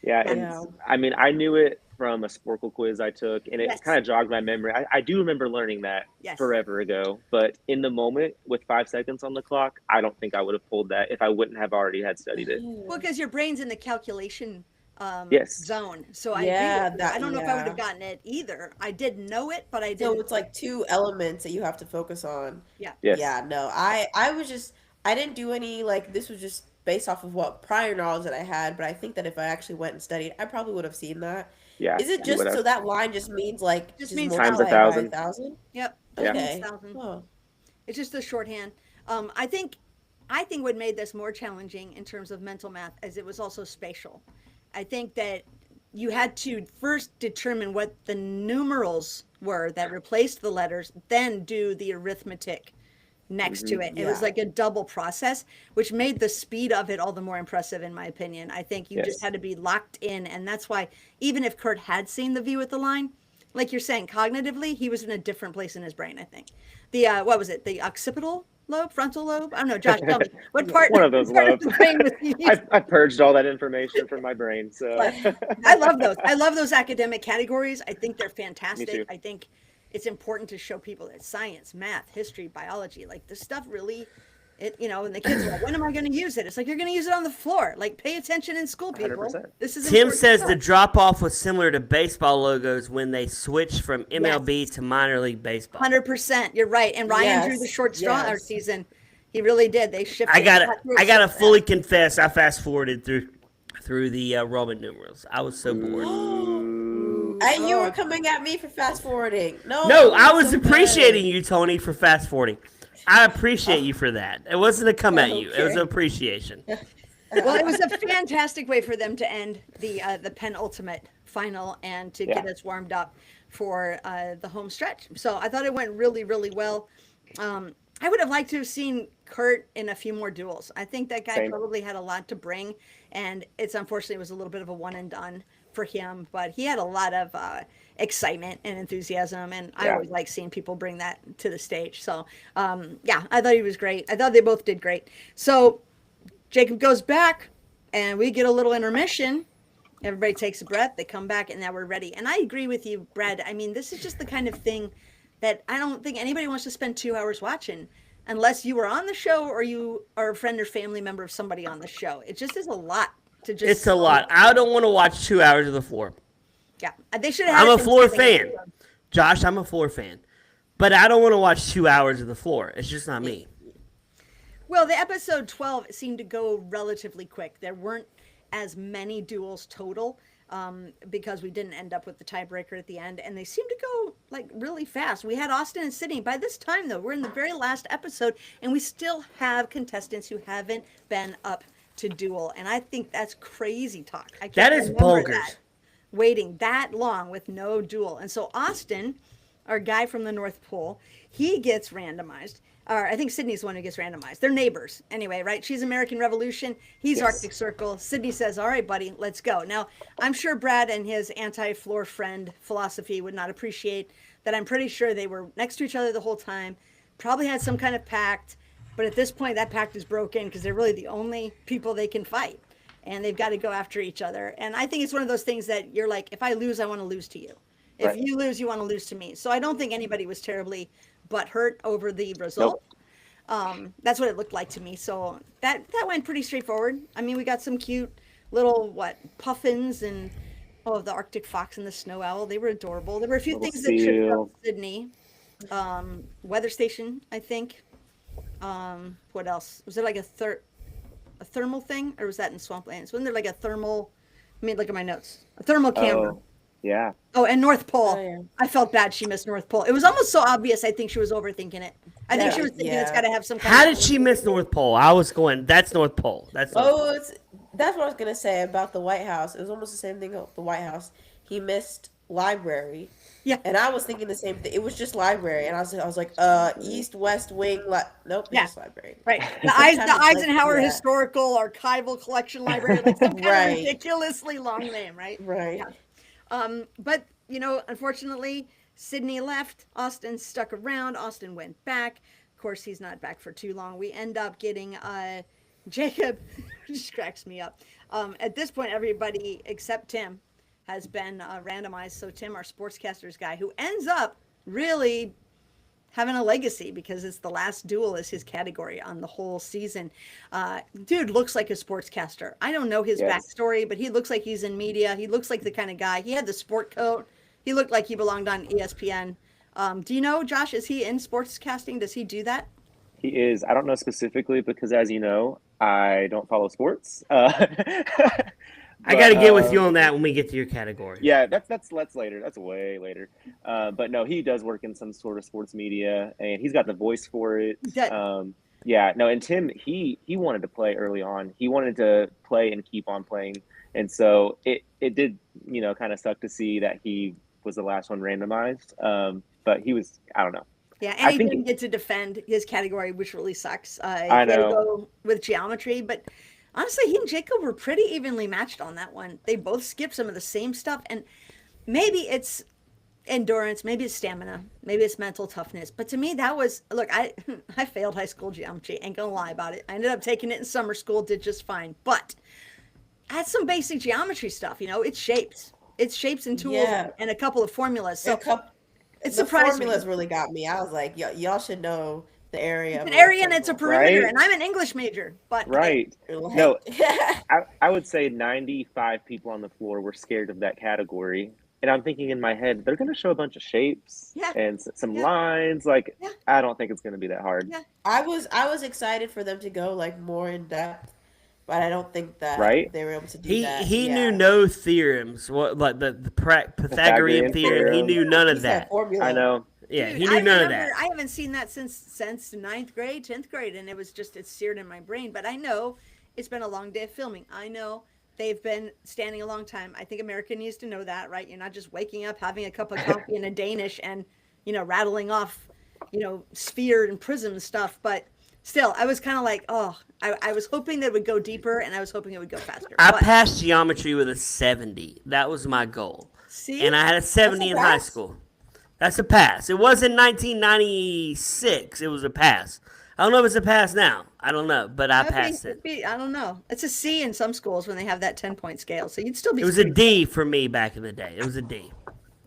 Yeah. And Yeah. I mean, I knew it from a Sporkle quiz I took, and it Yes. kind of jogged my memory. I do remember learning that Yes. forever ago, but in the moment with 5 seconds on the clock, I don't think I would have pulled that if I wouldn't have already had studied it. Well, because your brain's in the calculation Yes. zone. So I Yeah, agree with you. I don't know if I would yeah. have gotten it either. I did know it, but I So didn't. it's like two elements that you have to focus on. Yeah. Yes. Yeah, no, I was just, I didn't do any, like, this was just based off of what prior knowledge that I had, but I think that if I actually went and studied, I probably would have seen that. Yeah. Is it you just would have. so that line just means like Just means multiply Times a it by thousand. 1,000? Yep. Yeah. Okay. 1,000. Oh. It's just the shorthand. I think what made this more challenging in terms of mental math is it was also spatial. I think that you had to first determine what the numerals were that replaced the letters, then do the arithmetic next to it. It was Yeah. like a double process, which made the speed of it all the more impressive, in my opinion. I think you Yes. just had to be locked in, and that's why even if Kurt had seen the view at the line, like you're saying, cognitively, he was in a different place in his brain. I think the what was it? The occipital lobe, frontal lobe? I don't know. Josh, tell me what part. One of those what part lobes. the brain was he used? I purged all that information from my brain. So I love those. I love those academic categories. I think they're Me fantastic. too. I think it's important to show people that science, math, history, biology, like this stuff really, and the kids are like, when am I going to use it? It's like, you're going to use it on the floor. Like, pay attention in school, people. 100%. This is Tim important says stuff. the drop off was similar to baseball logos when they switched from MLB to minor league baseball. 100%. You're right. And Ryan drew the Yes, short straw our yes. season. He really did. They shifted. I gotta got fully confess, I fast forwarded through the Roman numerals. I was so bored. And you were coming at me for fast forwarding. No, No, I that's was so good. appreciating you, Tony, for fast forwarding. I appreciate you for that. It wasn't a come at you. It was Okay. an appreciation. Well, it was a fantastic way for them to end the penultimate final and to get Yeah. us warmed up for the home stretch. So I thought it went really, really well. I would have liked to have seen Kurt in a few more duels. I think that guy Same. probably had a lot to bring, and it's unfortunately it was a little bit of a one and done for him. But he had a lot of excitement and enthusiasm, and I Yeah. always like seeing people bring that to the stage. So yeah, I thought he was great. I thought they both did great. So Jacob goes back, and we get a little intermission. Everybody takes a breath. They come back, and now we're ready. And I agree with you, Brad. I mean, this is just the kind of thing that I don't think anybody wants to spend 2 hours watching unless you were on the show or you are a friend or family member of somebody on the show. It just is a lot to just. It's a lot. I don't want to watch 2 hours of the floor. Yeah, they should have. Had I'm a floor Thanksgiving fan. episode. Josh, I'm a floor fan. But I don't want to watch 2 hours of the floor. It's just not me. Well, the episode 12 seemed to go relatively quick. There weren't as many duels total because we didn't end up with the tiebreaker at the end, and they seemed to go like really fast. We had Austin and Sydney. By this time, though, we're in the very last episode, and we still have contestants who haven't been up to duel, and I think that's crazy talk. I can't That is remember bonkers. that, waiting that long with no duel. And so Austin, our guy from the North Pole, he gets randomized. Or I think Sydney's the one who gets randomized. They're neighbors anyway, right? She's American Revolution. He's Yes. Arctic Circle. Sydney says, all right, buddy, let's go. Now, I'm sure Brad and his anti-floor friend philosophy would not appreciate that. I'm pretty sure they were next to each other the whole time, probably had some kind of pact. But at this point, that pact is broken because they're really the only people they can fight. And they've got to go after each other. And I think it's one of those things that you're like, if I lose, I want to lose to you. If Right. you lose, you want to lose to me. So I don't think anybody was terribly butthurt over the result. That's what it looked like to me. So that went pretty straightforward. I mean, we got some cute little puffins and the Arctic fox and the snow owl. They were adorable. There were a few Little things that tripped seal. up Sydney. Weather station, I think. What else? Was there like a thermal thing, or was that in Swamplands? Wasn't there like a thermal? I mean, look at my notes. A thermal camera. Oh, yeah. Oh, and North Pole. Oh, yeah. I felt bad she missed North Pole. It was almost so obvious. I think she was overthinking it. I think she was thinking it's got to have some kind How of. did she miss North Pole? I was going, that's North Pole. That's North Pole. That's what I was gonna say about the White House. It was almost the same thing with the White House. He missed library. Yeah. And I was thinking the same thing. It was just library, and I was like, east, west wing. Nope, it's just library. Right. The, Sometimes the it's like, Eisenhower yeah. Historical Archival Collection Library, like some kind Right. of ridiculously long name, right? Right. Yeah. But unfortunately, Sydney left. Austin stuck around. Austin went back. Of course, he's not back for too long. We end up getting Jacob, just cracks me up. At this point, everybody except Tim has been randomized. So Tim, our sportscasters guy, who ends up really having a legacy because it's the last duel is his category on the whole season. Dude looks like a sportscaster. I don't know his backstory, but he looks like he's in media. He looks like the kind of guy. He had the sport coat. He looked like he belonged on ESPN. Do you know, Josh, is he in sportscasting? Does he do that? He is. I don't know specifically because, as you know, I don't follow sports. I got to get with you on that when we get to your category. Yeah, that's later. That's way later. But no, he does work in some sort of sports media, and he's got the voice for it. Yeah, no, and Tim, he wanted to play early on. He wanted to play and keep on playing, and so it did kind of suck to see that he was the last one randomized. But he was, I don't know. Yeah, and he didn't get to defend his category, which really sucks. I know. He had to go with geometry, but honestly, he and Jacob were pretty evenly matched on that one. They both skipped some of the same stuff, and maybe it's endurance, maybe it's stamina, maybe it's mental toughness. But to me, that was, look, I failed high school geometry, ain't gonna lie about it. I ended up taking it in summer school, did just fine, but I had some basic geometry stuff. It's shapes. It's shapes and tools and a couple of formulas. So it's surprising. The formulas really got me. I was like, y'all should know the area. It's an area and it's a perimeter, right? and I'm an English major. But right. No, I would say 95 people on the floor were scared of that category. And I'm thinking in my head, they're going to show a bunch of shapes and some lines. Like, I don't think it's going to be that hard. Yeah. I was excited for them to go like more in depth, but I don't think that they were able to do that. He knew no theorems. What, like the Pythagorean theorem? He knew none of that. I know. Yeah, Dude, he knew none of that. I haven't seen that since ninth grade, 10th grade, and it's seared in my brain. But I know it's been a long day of filming. I know they've been standing a long time. I think America needs to know that, right? You're not just waking up, having a cup of coffee and a Danish and, rattling off, sphere and prism stuff. But still, I was kind of like, I was hoping that it would go deeper, and I was hoping it would go faster. I passed geometry with a 70. That was my goal. See? And I had a 70 in high school. That's a pass. It wasn't 1996. It was a pass. I don't know if it's a pass now. I don't know, but I passed it. I don't know. It's a C in some schools when they have that 10-point scale, so you'd still be. It was a D for me back in the day. It was a D.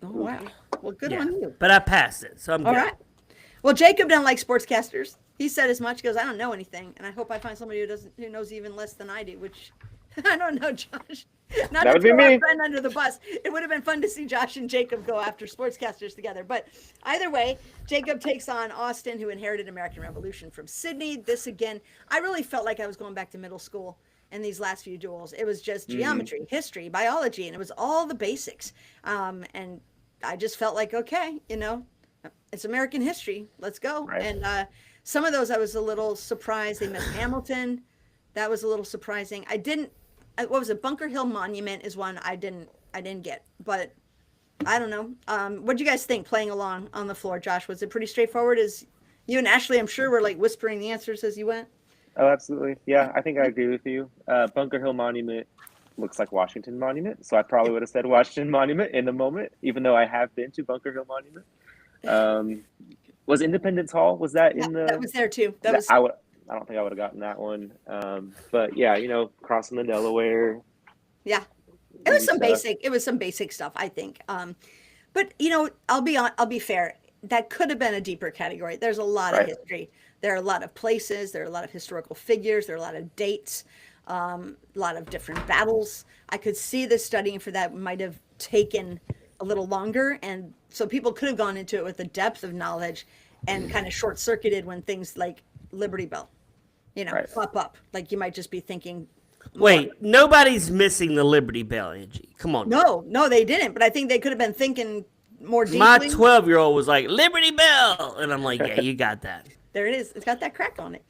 Oh, wow. Well, good on you. But I passed it, so I'm good. All right. Well, Jacob doesn't like sportscasters. He said as much. He goes, I don't know anything, and I hope I find somebody who knows even less than I do, which I don't know, Josh. Not that to would be throw me. our friend under the bus. It would have been fun to see Josh and Jacob go after sportscasters together. But either way, Jacob takes on Austin, who inherited American Revolution from Sydney. This again, I really felt like I was going back to middle school in these last few duels. It was just geometry, history, biology, and it was all the basics. And I just felt like, okay, it's American history. Let's go. Right. And some of those I was a little surprised. They missed Hamilton. That was a little surprising. I didn't. What was it? Bunker Hill Monument is one I didn't get, but I don't know. What do you guys think playing along on the floor, Josh? Was it pretty straightforward? As you and Ashley, I'm sure, were like whispering the answers as you went. Oh, absolutely. Yeah, I think I agree with you. Bunker Hill Monument looks like Washington Monument, so I probably would have said Washington Monument in the moment, even though I have been to Bunker Hill Monument. Was Independence Hall? Was that in the? That was there too. I don't think I would have gotten that one. But yeah, crossing the Delaware. Yeah, it was some basic stuff, I think. But I'll be fair. That could have been a deeper category. There's a lot of history. There are a lot of places. There are a lot of historical figures. There are a lot of dates. A lot of different battles. I could see the studying for that might have taken a little longer, and so people could have gone into it with a depth of knowledge and kind of short-circuited when things like Liberty Bell, pop up. Like you might just be thinking. Wait, nobody's missing the Liberty Bell, Angie. Come on. No, they didn't. But I think they could have been thinking more deeply. My 12-year-old was like, Liberty Bell. And I'm like, yeah, you got that. There it is. It's got that crack on it.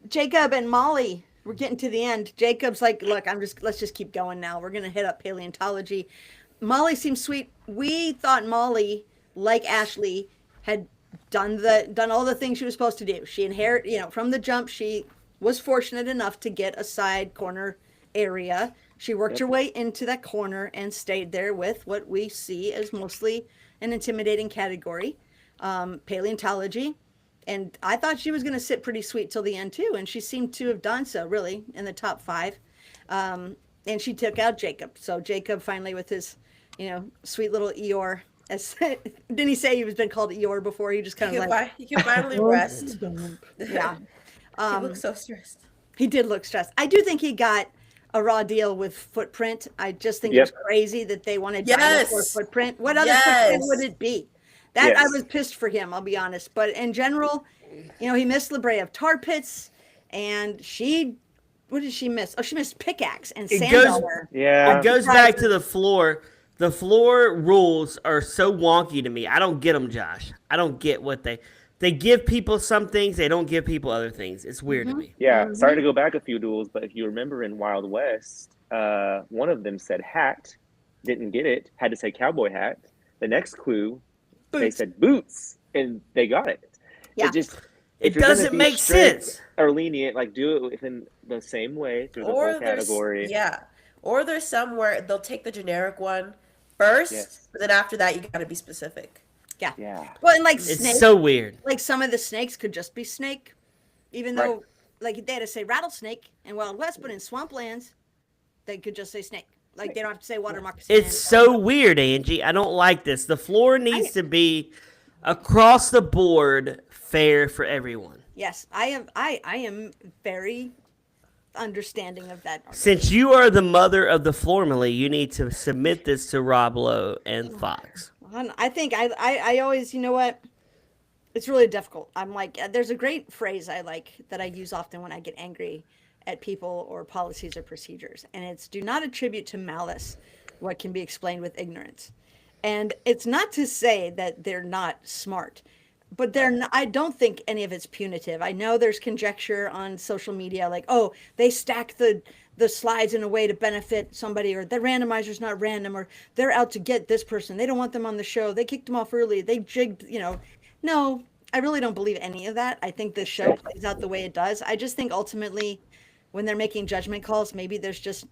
Jacob and Molly, we're getting to the end. Jacob's like, look, let's just keep going now. We're going to hit up paleontology. Molly seems sweet. We thought Molly, like Ashley, had done all the things she was supposed to do. She from the jump, she was fortunate enough to get a side corner area. She worked her way into that corner and stayed there with what we see as mostly an intimidating category, paleontology. And I thought she was going to sit pretty sweet till the end too, and she seemed to have done so, really, in the top 5. And she took out Jacob. So Jacob finally, with his, sweet little Eeyore. Didn't he say he was been called Eeyore before? He just kind of like he can finally rest. Yeah. He looks so stressed. He did look stressed. I do think he got a raw deal with Footprint. I just think it was crazy that they wanted dinosaur Footprint. What other Footprint would it be? That I was pissed for him, I'll be honest. But in general, he missed La Brea of Tar Pits, and what did she miss? Oh, she missed Pickaxe and Sandalware. It goes back to the floor. The floor rules are so wonky to me. I don't get them, Josh. I don't get what they give people some things, they don't give people other things. It's weird to me. Yeah, sorry to go back a few duels, but if you remember in Wild West, one of them said hat, didn't get it, had to say cowboy hat. The next clue, they said boots, and they got it. Yeah. It doesn't make sense. Or lenient, like do it within the same way through the whole category. Or there's some where they'll take the generic one first, but then after that you got to be specific. Yeah. Well, and it's snake, so weird. Like some of the snakes could just be snake, even though like they had to say rattlesnake in Wild West, but in Swamplands they could just say snake. Like they don't have to say water moccasin. It's so weird, Angie. I don't like this. The floor needs to be across the board fair for everyone. Yes, I am very understanding of that. Since you are the mother of the floor, Millie, you need to submit this to Rob Lowe and Fox. I think I always, it's really difficult. I'm like, there's a great phrase I like that I use often when I get angry at people or policies or procedures. And it's, do not attribute to malice what can be explained with ignorance. And it's not to say that they're not smart, but they're not, I don't think any of it's punitive. I know there's conjecture on social media, like, oh, they stack the slides in a way to benefit somebody, or the randomizer's not random, or they're out to get this person. They don't want them on the show. They kicked them off early. They jigged, No, I really don't believe any of that. I think the show plays out the way it does. I just think ultimately when they're making judgment calls, maybe there's just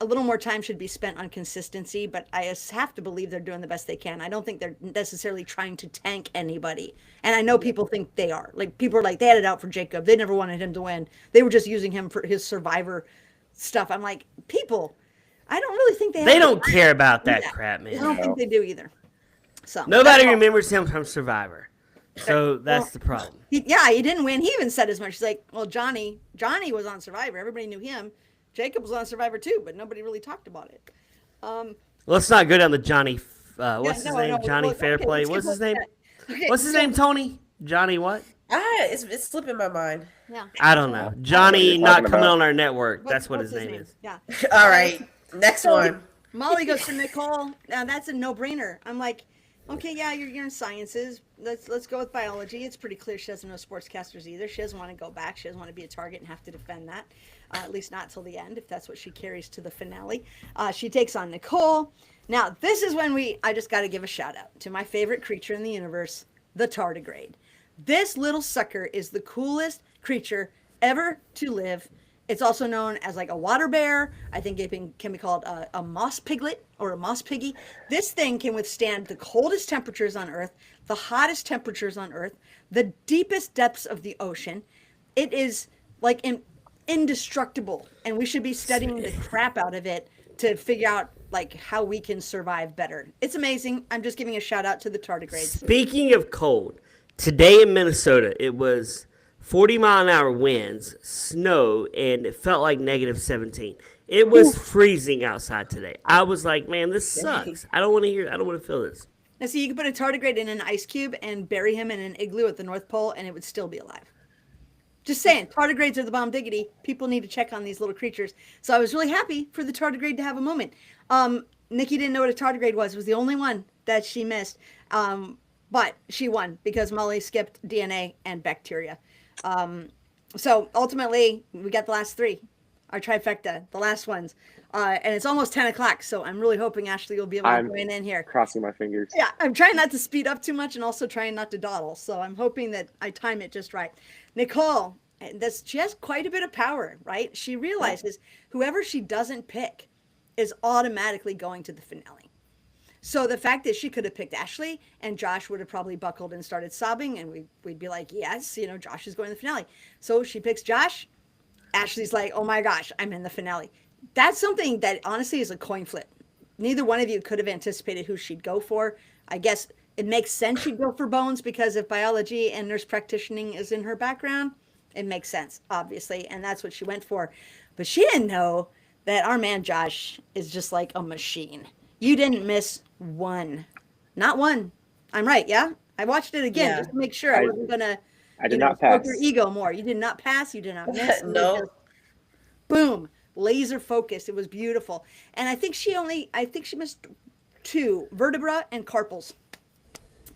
a little more time should be spent on consistency, but I have to believe they're doing the best they can. I don't think they're necessarily trying to tank anybody. And I know people think they are. Like, people are like, they had it out for Jacob. They never wanted him to win. They were just using him for his Survivor stuff. I'm like, people, I don't really think they don't care about that crap, man. I don't think they do either. So nobody remembers him from Survivor. So that's the problem. He didn't win. He even said as much. He's like, well, Johnny was on Survivor. Everybody knew him. Jacob was on Survivor too, but nobody really talked about it. Let's not go down the Johnny. What's his name? Johnny Fairplay. What's his name? What's his name? Tony? Johnny what? It's slipping my mind. Yeah. I don't know. Johnny not coming on our network. That's what his name is. Yeah. All right. Next one. Molly goes to Nicole. Now that's a no-brainer. I'm like, okay, yeah, you're in sciences. Let's go with biology. It's pretty clear she doesn't know sportscasters either. She doesn't want to go back. She doesn't want to be a target and have to defend that. At least not till the end, if that's what she carries to the finale. She takes on Nicole. Now, this is when I just got to give a shout out to my favorite creature in the universe, the tardigrade. This little sucker is the coolest creature ever to live. It's also known as like a water bear. I think it can be called a moss piglet or a moss piggy. This thing can withstand the coldest temperatures on Earth, the hottest temperatures on Earth, the deepest depths of the ocean. It is like indestructible, and we should be studying the crap out of it to figure out like how we can survive better. It's amazing. I'm just giving a shout out to the tardigrades. Speaking of cold, today in Minnesota, it was 40-mile-an-hour winds, snow, and it felt like -17. It was freezing outside today. I was like, man, this sucks. I don't want to feel this. Now, see, you could put a tardigrade in an ice cube and bury him in an igloo at the North Pole, and it would still be alive. Just saying, tardigrades are the bomb diggity. People need to check on these little creatures. So I was really happy for the tardigrade to have a moment. Nikki didn't know what a tardigrade was. It was the only one that she missed. but she won because Molly skipped DNA and bacteria. So ultimately, we got the last three, our trifecta, the last ones. And it's almost 10 o'clock, so I'm really hoping Ashley will be able to I'm join in here. crossing my fingers. Yeah, I'm trying not to speed up too much and also trying not to dawdle. So I'm hoping that I time it just right. Nicole, she has quite a bit of power, right? She realizes whoever she doesn't pick is automatically going to the finale. So the fact that she could have picked Ashley and Josh would have probably buckled and started sobbing, and we'd be like, yes, Josh is going to the finale. So she picks Josh. Ashley's like, oh my gosh, I'm in the finale. That's something that honestly is a coin flip. Neither one of you could have anticipated who she'd go for. I guess it makes sense she'd go for Bones because if biology and nurse practitioning is in her background, it makes sense, obviously, and that's what she went for. But she didn't know that our man Josh is just like a machine. You didn't miss one. Not one. I'm right, yeah? I watched it again just to make sure I wasn't going to not stroke pass. your ego more. You did not pass. You did not miss. No. Boom. Laser focused. It was beautiful. And I think she missed two, vertebra and carpals.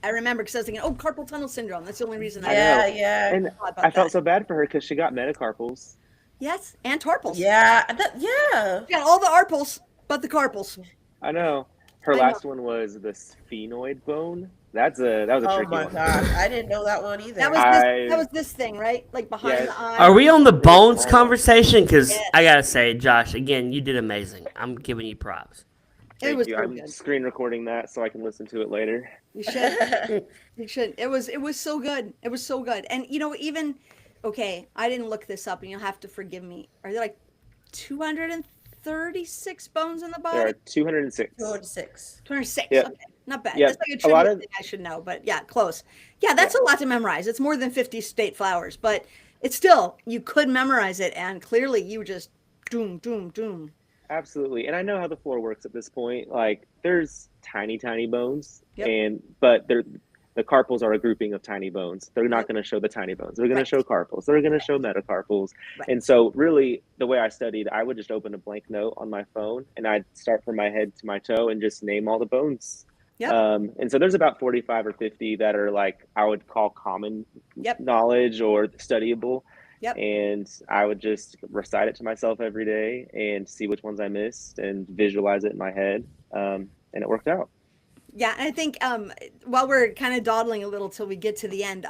I remember because I was thinking, carpal tunnel syndrome. That's the only reason I Yeah, know. yeah. And thought about I felt that. so bad for her because she got metacarpals. Yes, and tarpals. Yeah, She got all the arpals, but the carpals. I know. Her I know. last one was the sphenoid bone. That was a Oh tricky my one. gosh, I didn't know that one either. That was this thing, right? Like behind Yes. the eye. Are we on the Bones conversation? Because Yes. I gotta say, Josh, again, you did amazing. I'm giving you props. It Thank was you. so I'm good. screen recording that so I can listen to it later. You should. You should. It was so good. It was so good. And even I didn't look this up and you'll have to forgive me. Are there like 236 bones in the body? There are 206. 206. 206. Yep. Okay. Not bad. Yep. That's like a A lot trivia of- thing I should know, but yeah, close. Yeah, that's a lot to memorize. It's more than 50 state flowers, but it's still, you could memorize it and clearly you just doom, doom, doom. Absolutely. And I know how the floor works at this point. Like there's tiny bones Yep. but the carpals are a grouping of tiny bones. They're not going to show the tiny bones. They're going Right. to show carpals. They're going to show metacarpals. Right. And so really the way I studied, I would just open a blank note on my phone and I'd start from my head to my toe and just name all the bones. Yep. And so there's about 45 or 50 that are like I would call common Yep. knowledge or studyable. Yep. And I would just recite it to myself every day and see which ones I missed and visualize it in my head. And it worked out. Yeah, and I think while we're kind of dawdling a little till we get to the end,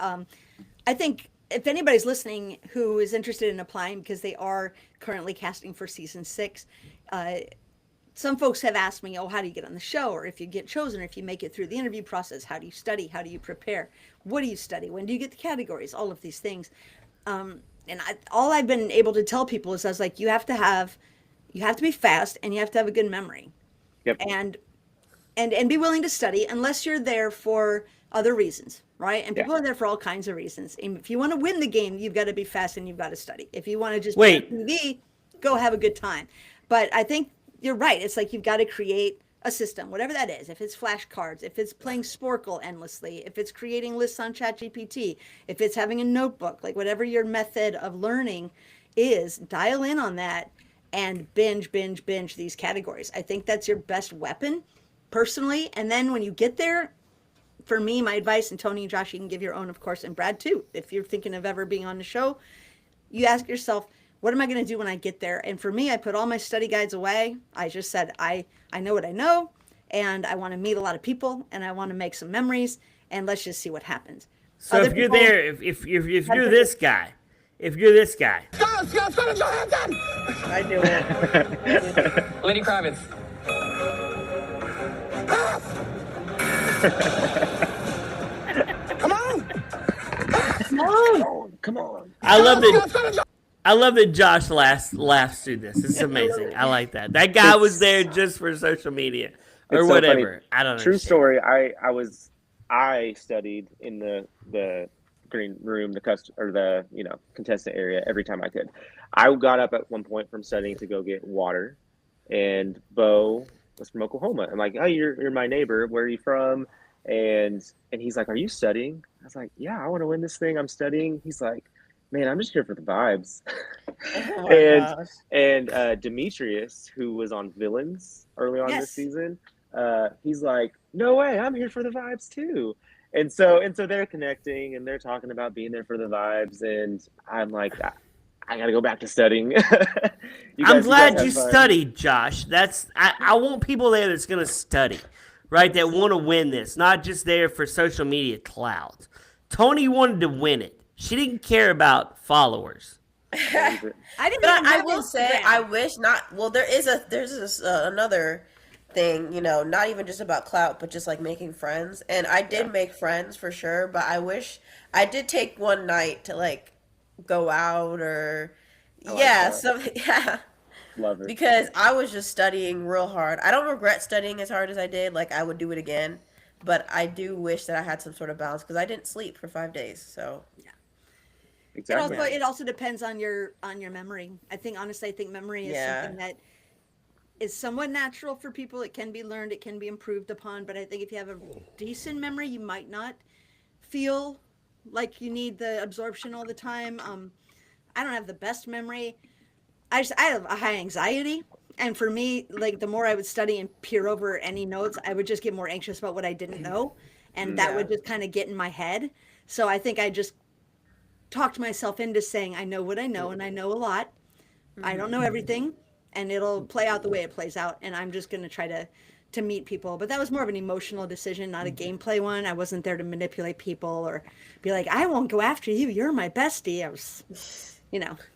I think if anybody's listening who is interested in applying because they are currently casting for season 6, some folks have asked me, how do you get on the show? Or if you get chosen, or if you make it through the interview process, how do you study? How do you prepare? What do you study? When do you get the categories? All of these things. And all I've been able to tell people is I was like, you have to be fast and you have to have a good memory. Yep. And be willing to study unless you're there for other reasons, right? And people Yeah. are there for all kinds of reasons. And if you want to win the game, you've got to be fast and you've got to study. If you want to just Wait. be on TV, go have a good time. But I think you're right. It's like you've got to create a system, whatever that is. If it's flashcards, if it's playing Sporkle endlessly, if it's creating lists on ChatGPT, if it's having a notebook, like whatever your method of learning is, dial in on that and binge these categories. I think that's your best weapon personally. And then when you get there, for me, my advice, and Tony and Josh, you can give your own, of course, and Brad too, if you're thinking of ever being on the show, you ask yourself, what am I going to do when I get there? And for me, I put all my study guides away. I just said, I know what I know, and I want to meet a lot of people, and I want to make some memories, and let's just see what happens. So Other if you're people- there, if you're this guy, I knew it. Lenny Kravitz. Come on. I love that Josh laughs through this. It's amazing. I like that. That guy was there just for social media or It's so funny. whatever. I don't know. True story. I studied in the green room, the contestant area every time I could. I got up at one point from studying to go get water, and Bo was from Oklahoma. I'm like, oh, you're my neighbor. Where are you from? And he's like, are you studying? I was like, yeah, I want to win this thing. I'm studying. He's like, man, I'm just here for the vibes. Oh my gosh. And Demetrius, who was on Villains early on Yes. this season, he's like, no way, I'm here for the vibes too. and so they're connecting and they're talking about being there for the vibes, and I'm like, I gotta go back to studying. I'm glad have you fun. studied, Josh. I want people there that's gonna study, right? That want to win this, not just there for social media clout. Tony wanted to win it. She didn't care about followers. I didn't. But even I have will say, Instagram. I wish not. Well, there's another thing, not even just about clout, but just like making friends. And I did make friends for sure, but I wish I did take one night to like go out or like yeah, that. something yeah. Love it. Because I was just studying real hard. I don't regret studying as hard as I did. Like I would do it again, but I do wish that I had some sort of balance because I didn't sleep for 5 days. So Exactly. It also depends on your memory. Honestly, I think memory is Yeah. something that is somewhat natural for people. It can be learned, it can be improved upon, but I think if you have a decent memory, you might not feel like you need the absorption all the time. I don't have the best memory. I have a high anxiety. And for me, like the more I would study and peer over any notes, I would just get more anxious about what I didn't know. And that would just kind of get in my head. So I think I just talked myself into saying, I know what I know and I know a lot. I don't know everything, and it'll play out the way it plays out. And I'm just going to try to meet people. But that was more of an emotional decision, not a gameplay one. I wasn't there to manipulate people or be like, I won't go after you. You're my bestie. I was,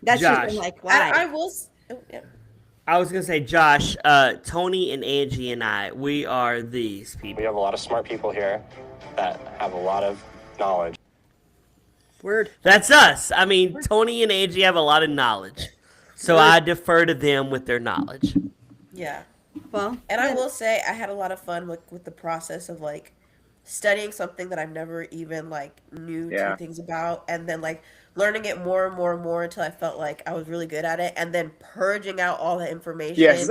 that's Josh. just like, why? I will. Oh, yeah. I was gonna say, Josh, Tony and Angie and I, we are these We people. have a lot of smart people here that have a lot of knowledge. Word. That's us. I mean, Tony and Angie have a lot of knowledge, so I defer to them with their knowledge. Yeah. Well, And I will say I had a lot of fun with the process of like studying something that I've never even like knew Yeah. two things about, and then like learning it more and more and more until I felt like I was really good at it, and then purging out all the information. Yes.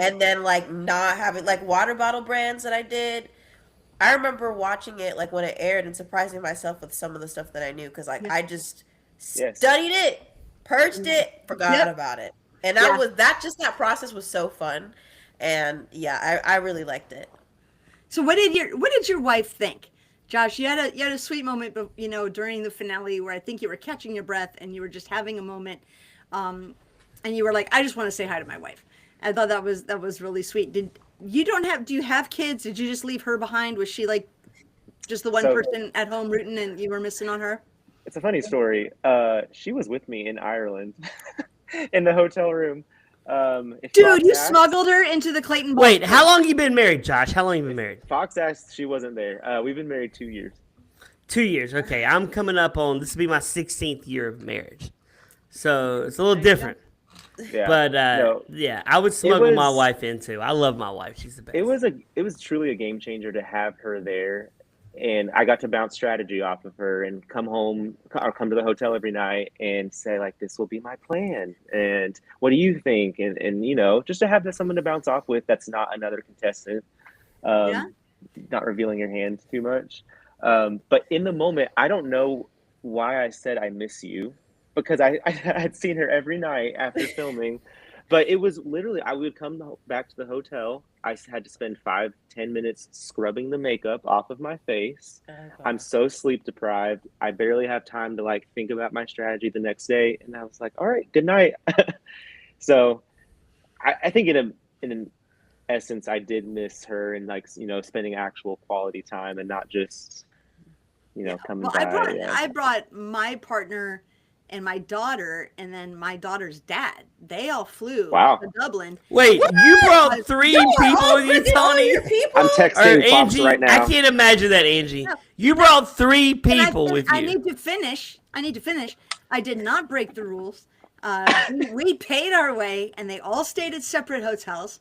And then like not having like water bottle brands that I did. I remember watching it like when it aired and surprising myself with some of the stuff that I knew because like I just Yes. studied it, purged it, forgot Yep. about it, and Yeah. that process was so fun, and yeah, I really liked it. So what did your wife think? Josh, you had a sweet moment, but during the finale where I think you were catching your breath and you were just having a moment, and you were like, I just want to say hi to my wife. I thought that was really sweet. Do you have kids? Did you just leave her behind? Was she like just the one So- person at home rooting and you were missing on her? It's a funny story. She was with me in Ireland in the hotel room. If Dude, Fox you asked- smuggled her into the Clayton Ball. Wait, how long you been married, Josh? How long you been married? Fox asked, she wasn't there. We've been married 2 years. 2 years. Okay, I'm coming up on this will be my 16th year of marriage, so it's a little different. Yeah. But No, yeah, I would smuggle my was- wife in too. I love my wife; she's the best. it was truly a game changer to have her there, and I got to bounce strategy off of her and come home or come to the hotel every night and say like, this will be my plan, and what do you think, and just to have someone to bounce off with that's not another contestant, Yeah. not revealing your hand too much, but in the moment I don't know why I said I miss you, because I had seen her every night after filming. But it was literally, I would come back to the hotel. I had to spend 5-10 minutes scrubbing the makeup off of my face. I'm so sleep deprived. I barely have time to like think about my strategy the next day. And I was like, all right, good night. So I think in an essence, I did miss her and like, spending actual quality time and not just, coming Well, by. I brought my partner and my daughter, and then my daughter's dad. They all flew Wow. to Dublin. Wait, you brought 3 people with you, Tony? I'm Or texting Fox Angie? right now. I can't imagine that, Angie. You brought 3 And people with you. I need to finish. I did not break the rules. We paid our way, and they all stayed at separate hotels,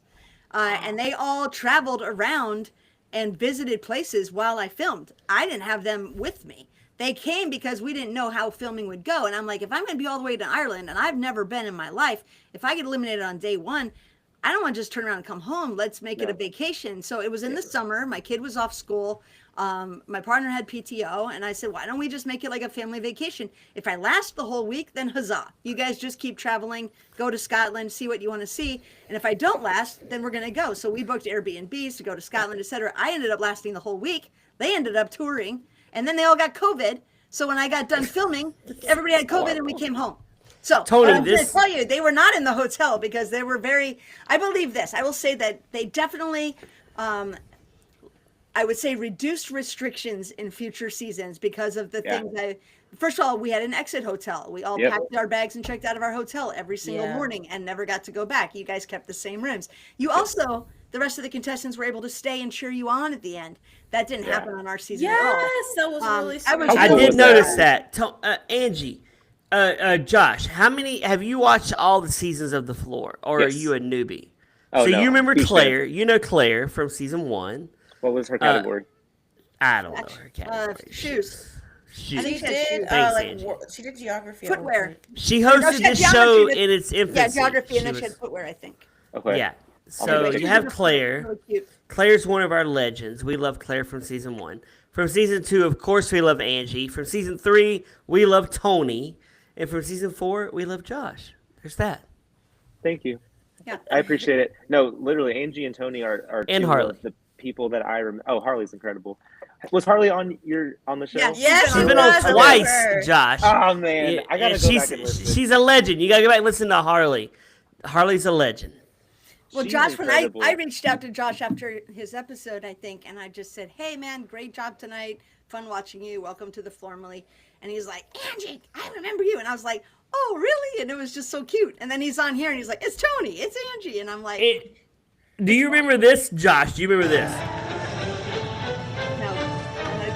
and they all traveled around and visited places while I filmed. I didn't have them with me. They came because we didn't know how filming would go. And I'm like, if I'm going to be all the way to Ireland, and I've never been in my life, if I get eliminated on day 1, I don't want to just turn around and come home. Let's make it a vacation. So it was in the summer. My kid was off school. My partner had PTO. And I said, why don't we just make it like a family vacation? If I last the whole week, then huzzah. You guys just keep traveling, go to Scotland, see what you want to see. And if I don't last, then we're going to go. So we booked Airbnbs to go to Scotland, etc. I ended up lasting the whole week. They ended up touring. and then they all got COVID. So when I got done filming, everybody had COVID and we came home. So Tony, I'm going to this- tell you, they were not in the hotel because they were very. I believe this. I will say that they definitely. I would say reduced restrictions in future seasons because of the things that. First of all, we had an exit hotel. We all packed our bags and checked out of our hotel every single morning and never got to go back. You guys kept the same rooms. You also, the rest of the contestants were able to stay and cheer you on at the end. That didn't happen on our season at all. Yes, that was really sweet. I cool did was notice that. Angie, Josh, how many have you watched all the seasons of The Floor, or are Yes. you a newbie? Oh, so no. you remember Huge fan. Claire? You know Claire from season 1. What was her category? I don't know her category. Shoes. Shoes. I think She she had did shoes. Thanks, like Angie. she did geography. at one Footwear. point. She No, hosted she had this geometry, show but- in its infancy. Yeah, geography, and then She she had was- footwear, I think. Okay. Yeah. So Anyway. you have Claire. Really cute. Claire's one of our legends. We love Claire from season 1. From season 2, of course, we love Angie. From season 3, we love Tony. And from season 4, we love Josh. There's that. Thank you. Yeah. I appreciate it. No, literally, Angie and Tony are And two Harley. of the people that I remember. Oh, Harley's incredible. Was Harley on the show? Yeah. Yes, She's she been was, on I twice, remember. Josh. Oh man, Yeah, I gotta and go she's, back and listen. She's a legend. You gotta go back and listen to Harley. Harley's a legend. Well, She's Josh, when I incredible. reached out to Josh after his episode, I think, and I just said, "Hey, man, great job tonight. Fun watching you. Welcome to the Formally." And he's like, "Angie, I remember you." And I was like, "Oh, really?" And it was just so cute. And then he's on here and he's like, "It's Tony. It's Angie." And I'm like, Do you remember this, Josh? Do you remember this? "No."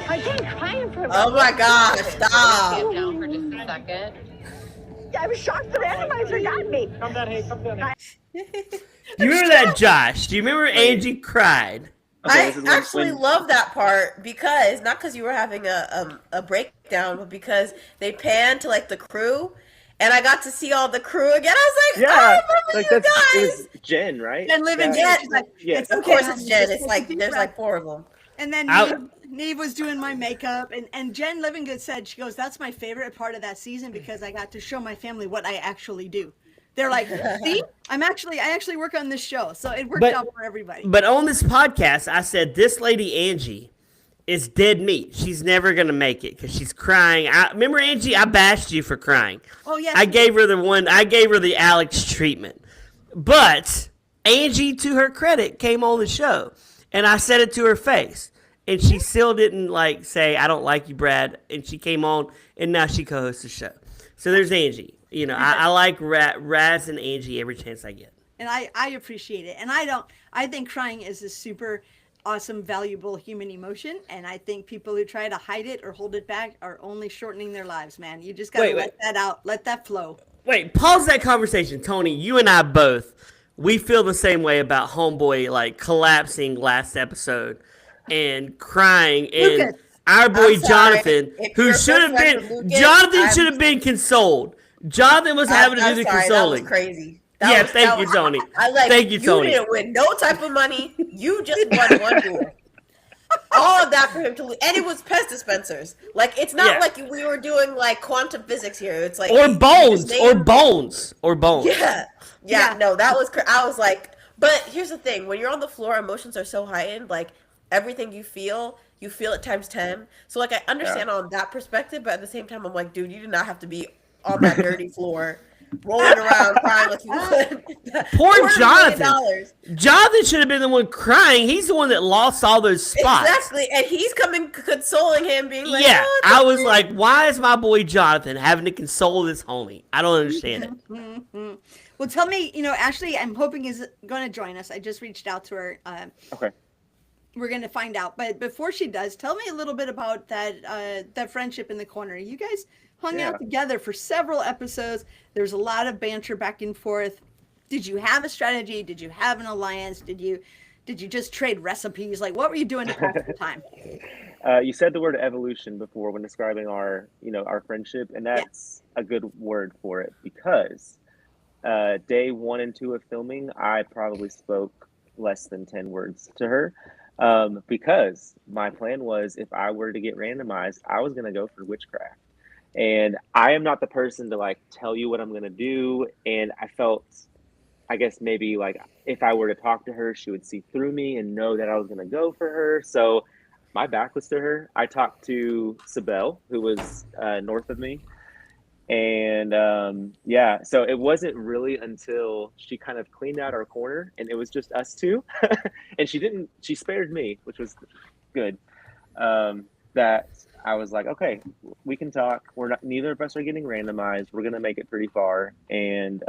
I can't cry in front Oh of my gosh! Stop. Sit down for just a second. I was shocked the randomizer got me. Come down, hey, come down. Hey. Do you remember that, Josh? Do you remember Angie cried? Okay, I this is when- actually when- love that part because not because you were having a breakdown, but because they panned to like the crew, and I got to see all the crew again. I was like, Yeah, I remember like you it guys. was Jen, right? Jen Living, Yeah. she's like, Yeah. "It's Of okay, course, honey, it's Jen. just It's take a like deep there's breath." like 4 of them. And then I- Neve was doing my makeup, and Jen Livingood said, she goes, "That's my favorite part of that season because I got to show my family what I actually do." They're like, "See, I actually work on this show," so it worked But- out for everybody. But on this podcast, I said this lady Angie is dead meat. She's never gonna make it because she's crying. Remember Angie? I bashed you for crying. Oh yeah, I gave her the Alex treatment. But Angie, to her credit, came on the show, and I said it to her face, and she still didn't like say I don't like you, Brad. And she came on, and now she co-hosts the show. So there's Angie. You know, I like Raz and Angie every chance I get. and I appreciate it, and I think crying is a super awesome, valuable human emotion, and I think people who try to hide it or hold it back are only shortening their lives, man. You just gotta Wait. let that out, let that flow. Wait, pause that conversation, Tony. You and I both, we feel the same way about Homeboy like collapsing last episode and crying, and Lucas. our boy I'm sorry. Jonathan, If who you're should have good friends been, with Lucas, Jonathan should have been consoled. Jonathan was having to I'm do the sorry, consoling. That was crazy. Yeah, That thank you, was- Tony. I like. Thank you, Tony. You didn't win no type of money. You just won one duel. All of that for him to lose, and it was pest dispensers. Like it's not Yeah. like we were doing like quantum physics here. It's like Or he bones, just or named- bones, or bones. Yeah. Yeah. No, that was. I was like, but here's the thing: when you're on the floor, emotions are so heightened. Like everything you feel it times 10. So like I understand on that perspective, but at the same time, I'm like, dude, you did not have to be on that dirty floor, rolling around, crying like you would. Poor $250 Jonathan. million. Jonathan should have been the one crying. He's the one that lost all those spots. Exactly, and he's coming consoling him, being like, Yeah, "Oh, it's I was okay." like, why is my boy Jonathan having to console this homie? I don't understand it. Well, tell me, Ashley, I'm hoping is going to join us. I just reached out to her. Okay. We're going to find out. But before she does, tell me a little bit about that friendship in the corner. You guys hung Yeah. out together for several episodes. There's a lot of banter back and forth. Did you have a strategy? Did you have an alliance? Did you just trade recipes? Like, what were you doing to pass the time? You said the word evolution before when describing our friendship, and that's a good word for it because day 1 and 2 of filming, I probably spoke less than 10 words to her because my plan was if I were to get randomized, I was going to go for witchcraft. And I am not the person to like tell you what I'm going to do. And I felt, I guess maybe like if I were to talk to her, she would see through me and know that I was going to go for her. So my back was to her. I talked to Sibel, who was north of me. And yeah, so it wasn't really until she kind of cleaned out our corner and it was just us two. And she spared me, which was good. That I was like, okay, we can talk. We're not, neither of us are getting randomized. We're going to make it pretty far. And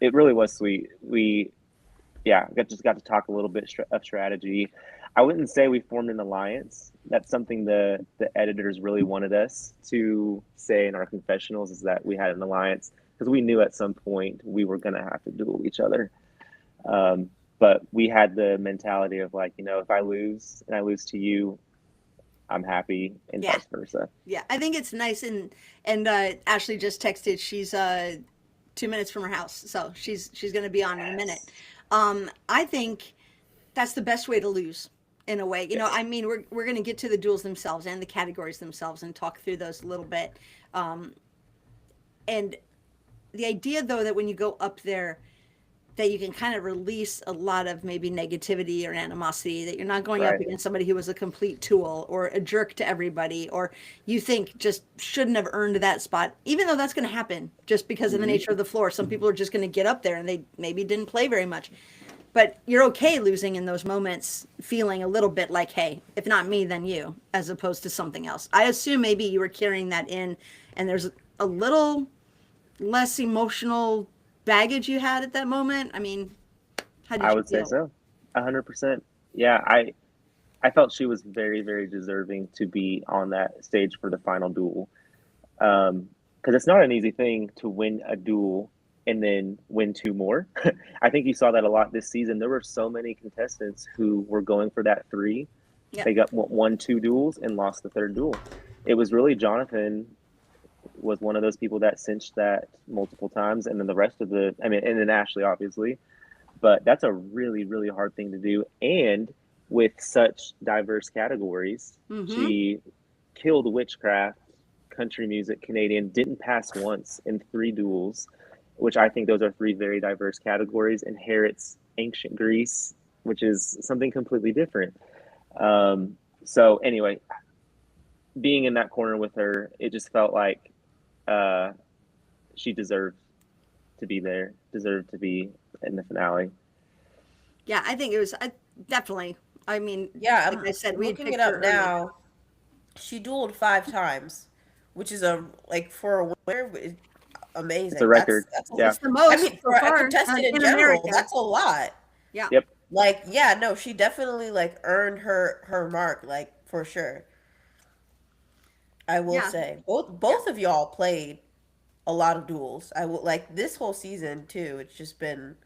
it really was sweet. Just got to talk a little bit of strategy. I wouldn't say we formed an alliance. That's something the editors really wanted us to say in our confessionals, is that we had an alliance, because we knew at some point we were going to have to duel each other. But we had the mentality of like, if I lose and I lose to you, I'm happy, and vice versa. Yeah, I think it's nice. And Ashley just texted. She's 2 minutes from her house, so she's going to be on in a minute. I think that's the best way to lose, in a way. I mean, we're going to get to the duels themselves and the categories themselves and talk through those a little bit. And the idea, though, that when you go up there, that you can kind of release a lot of maybe negativity or animosity, that you're not going up against somebody who was a complete tool or a jerk to everybody, or you think just shouldn't have earned that spot, even though that's going to happen just because of the nature of the floor. Some people are just going to get up there and they maybe didn't play very much. But you're okay losing in those moments, feeling a little bit like, hey, if not me, then you, as opposed to something else. I assume maybe you were carrying that in, and there's a little less emotional baggage you had at that moment. I mean, how did you feel? I would say so, 100%. Yeah, I felt she was very, very deserving to be on that stage for the final duel, because it's not an easy thing to win a duel and then win two more. I think you saw that a lot this season. There were so many contestants who were going for that 3. Yep. They got 1-2 duels and lost the 3rd duel. It was really Jonathan was one of those people that cinched that multiple times, and then the rest of and then Ashley, obviously. But that's a really, really hard thing to do. And with such diverse categories, she killed witchcraft, country music, Canadian, didn't pass once in 3 duels, which I think those are 3 very diverse categories. Inherits ancient Greece, which is something completely different. So anyway, being in that corner with her, it just felt like she deserved to be there, deserved to be in the finale. Yeah, I think it was definitely. I mean, yeah, like I said, we looking it up now. She dueled 5 times, which is for a winner, amazing. It's a record. That's the most. I mean, for a contestant in general, America. that's a lot. Yeah. Yep. She definitely earned her mark, for sure. I will say both of y'all played a lot of duels. I will this whole season too. It's just been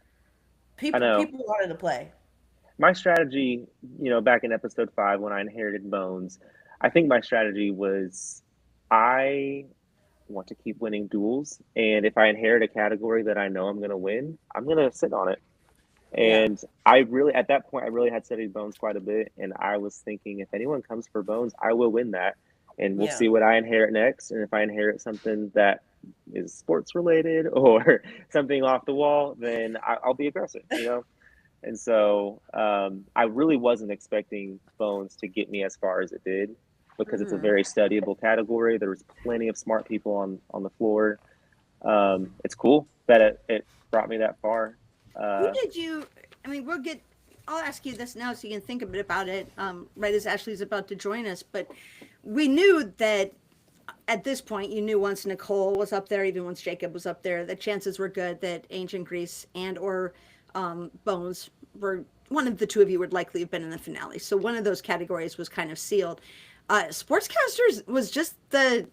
people wanted to play. My strategy, back in episode 5 when I inherited Bones, I think my strategy was I want to keep winning duels, and if I inherit a category that I know I'm going to win, I'm going to sit on it. And at that point, I really had studied Bones quite a bit, and I was thinking, if anyone comes for Bones, I will win that. And we'll see what I inherit next. And if I inherit something that is sports related or something off the wall, then I'll be aggressive, And so I really wasn't expecting Bones to get me as far as it did, because it's a very studyable category. There was plenty of smart people on the floor. It's cool that it brought me that far. Who did you? I mean, I'll ask you this now so you can think a bit about it. Right as Ashley's about to join us, but we knew that at this point, you knew once Nicole was up there, even once Jacob was up there, the chances were good that Ancient Greece and or Bones were one of the 2 of you would likely have been in the finale. So one of those categories was kind of sealed. Sportscasters was just the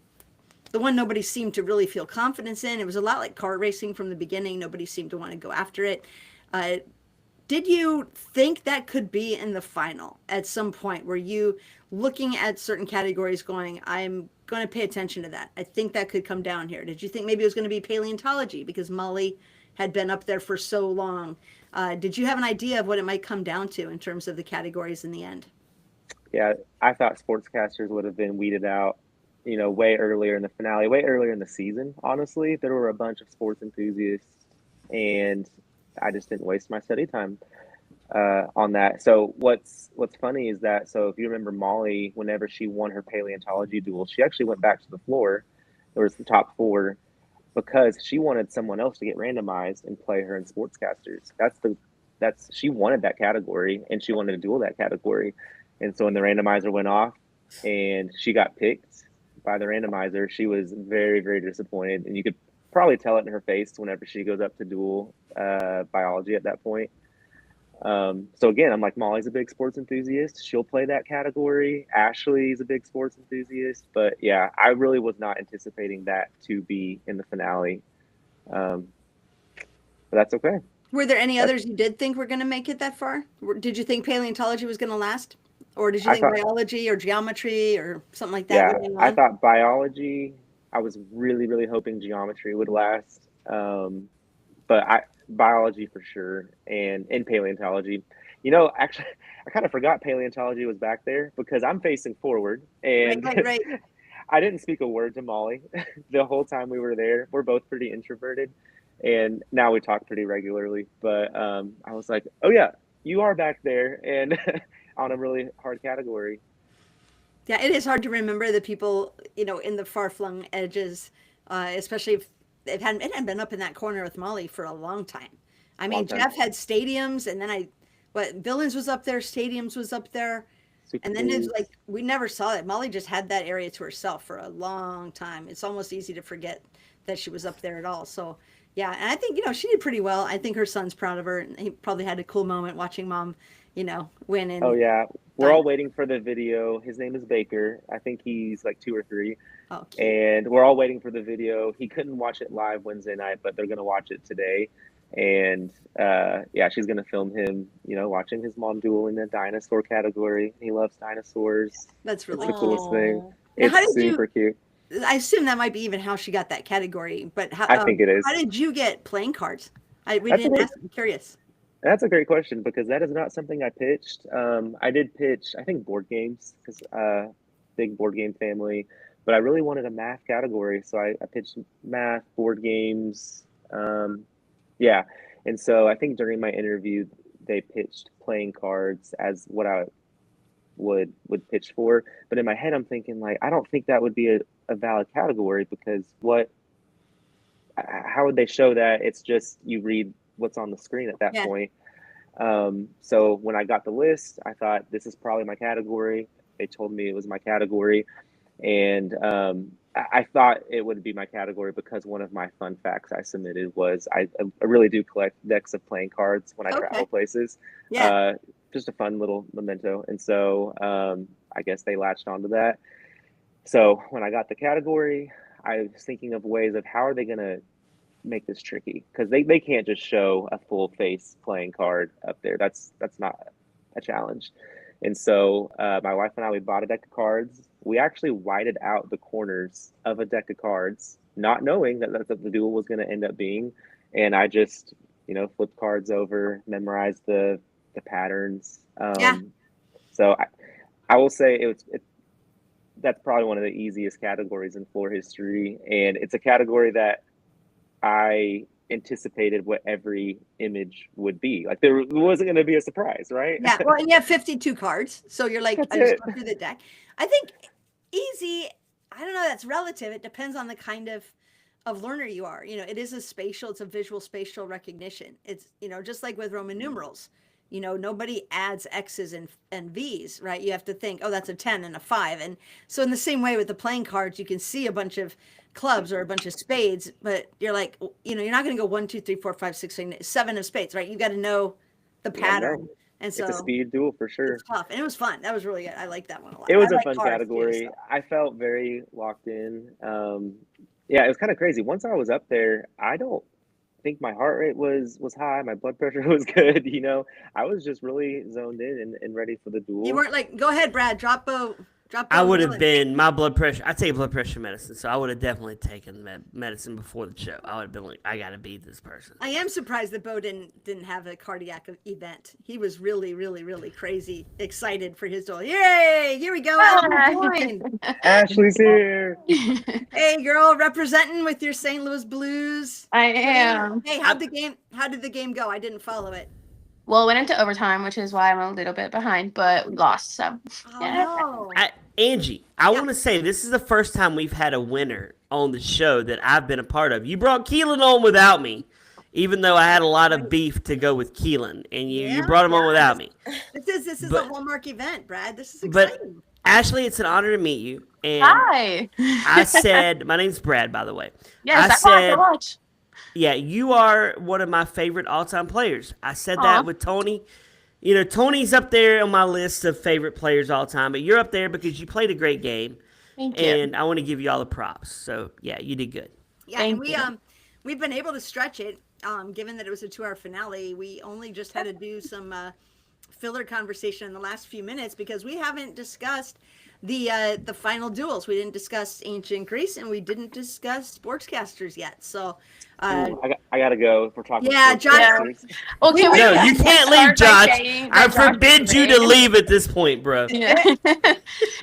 one nobody seemed to really feel confidence in. It was a lot like car racing from the beginning. Nobody seemed to want to go after it. Did you think that could be in the final at some point? Were you looking at certain categories going, I'm going to pay attention to that? I think that could come down here. Did you think maybe it was going to be paleontology because Molly had been up there for so long? Did you have an idea of what it might come down to in terms of the categories in the end? Yeah, I thought sportscasters would have been weeded out, way earlier in the finale, way earlier in the season. Honestly, there were a bunch of sports enthusiasts, and I just didn't waste my study time. on that. So what's funny is that, so if you remember Molly, whenever she won her paleontology duel, she actually went back to the floor. There was the top four because she wanted someone else to get randomized and play her in sportscasters. That's she wanted that category and she wanted to duel that category. And so when the randomizer went off and she got picked by the randomizer, she was very, very disappointed. And you could probably tell it in her face whenever she goes up to duel biology at that point. So again, I'm like, Molly's a big sports enthusiast. She'll play that category. Ashley's a big sports enthusiast. But yeah, I really was not anticipating that to be in the finale. But that's okay. Were there any others you did think were going to make it that far? Did you think paleontology was going to last? Or did you think biology or geology or something like that? Yeah, I thought biology, I was really, really hoping geometry would last. But biology for sure, and paleontology. You know, actually, I kind of forgot paleontology was back there because I'm facing forward, and right. I didn't speak a word to Molly the whole time we were there. We're both pretty introverted, and now we talk pretty regularly. But I was like, oh yeah, you are back there, and on a really hard category. Yeah, it is hard to remember the people, you know, in the far-flung edges, especially if it hadn't been up in that corner with Molly for a long time. I mean, Jeff had stadiums, and then Villains was up there, stadiums was up there, and then it's like we never saw it. Molly just had that area to herself for a long time. It's almost easy to forget that she was up there at all. So yeah, and I think, you know, she did pretty well. I think her son's proud of her, and he probably had a cool moment watching Mom, you know, win. And oh yeah, we're all waiting for the video. His name is Baker. I think he's like 2 or 3. Oh, and we're all waiting for the video. He couldn't watch it live Wednesday night, but they're going to watch it today. And yeah, she's going to film him, you know, watching his mom duel in the dinosaur category. He loves dinosaurs. That's really the coolest thing. Now, it's super cute. I assume that might be even how she got that category, but how, I think it is. How did you get playing cards? We didn't ask. I'm curious. That's a great question because that is not something I pitched. I did pitch, I think, board games because big board game family, but I really wanted a math category. So I pitched math, board games. Yeah. And so I think during my interview, they pitched playing cards as what I would pitch for. But in my head, I'm thinking like, I don't think that would be a valid category because how would they show that? It's just you read what's on the screen at that point. So when I got the list, I thought this is probably my category. They told me it was my category. And I thought it would be my category because one of my fun facts I submitted was I really do collect decks of playing cards when I travel places. Yeah. Just a fun little memento. And so I guess they latched onto that. So when I got the category, I was thinking of ways of how are they going to make this tricky because they can't just show a full face playing card up there. That's not a challenge. And so my wife and I, we bought a deck of cards. We actually whited out the corners of a deck of cards, not knowing that that's what the duel was going to end up being. And I just, you know, flipped cards over, memorized the patterns. So I will say that's probably one of the easiest categories in floor history. And it's a category that I anticipated what every image would be. Like there wasn't going to be a surprise, right? Yeah. Well, and you have 52 cards. So you're like, I just go through the deck. I think easy, I don't know, that's relative. It depends on the kind of learner you are. You know, it is it's a visual spatial recognition. It's, you know, just like with Roman numerals, you know, nobody adds X's and V's, right? You have to think, oh, that's a 10 and a 5. And so in the same way with the playing cards, you can see a bunch of clubs or a bunch of spades, but you're like, you know, you're not going to go 1, 2, 3, 4, 5, 6, 7 of spades, right? You got to know the pattern. No. And so it's a speed duel for sure. It's tough. And it was fun. That was really good. I liked that one a lot. It was a fun category. I felt very locked in. Yeah, it was kind of crazy. Once I was up there, I don't think my heart rate was high. My blood pressure was good. You know, I was just really zoned in and ready for the duel. You weren't like, go ahead, Brad, drop bow. I would have been, my blood pressure, I take blood pressure medicine, so I would have definitely taken medicine before the show. I would have been like, I got to beat this person. I am surprised that Bo didn't have a cardiac event. He was really, really, really crazy, excited for his duel. Yay! Here we go. Ashley's here. Hey, girl, representing with your St. Louis Blues. I am. Hey, how did the game go? I didn't follow it. Well, it went into overtime, which is why I'm a little bit behind, but we lost. So, Oh yeah. no. Angie, I want to say this is the first time we've had a winner on the show that I've been a part of. You brought Keelan on without me, even though I had a lot of beef to go with Keelan, and you brought him on without me. This is a Hallmark event, Brad. This is But exciting. Ashley, it's an honor to meet you. And Hi. I said, my name's Brad, by the way. Yes, I watch. Yeah, you are one of my favorite all-time players. I said Aw. that with Tony. You know, Tony's up there on my list of favorite players all time, but you're up there because you played a great game. Thank you. And I want to give you all the props. So, yeah, you did good. Yeah, Thank and you. we've been able to stretch it. Given that it was a 2-hour finale, we only just had to do some filler conversation in the last few minutes because we haven't discussed the final duels. We didn't discuss Ancient Greece, and we didn't discuss Sportscasters yet. So, Ooh, I gotta go. If we're talking. Yeah, sports Josh- casters. Well, can we No, you can't leave, start by Josh. saying I that Josh forbid was you to amazing? leave at this point, bro. Yeah.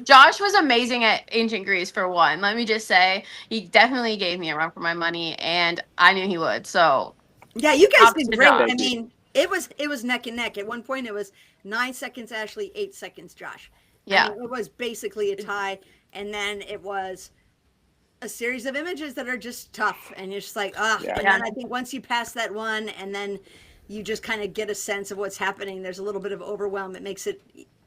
Josh was amazing at Ancient Greece for one. Let me just say, he definitely gave me a run for my money, and I knew he would. So, yeah, you guys Props did to great. Josh. I mean, it was neck and neck. At one point, it was 9 seconds Ashley, 8 seconds Josh. yeah. I mean, it was basically a tie, and then it was a series of images that are just tough, and you're just like, ah. Yeah. And then I think once you pass that one, and then you just kind of get a sense of what's happening. There's a little bit of overwhelm. It makes it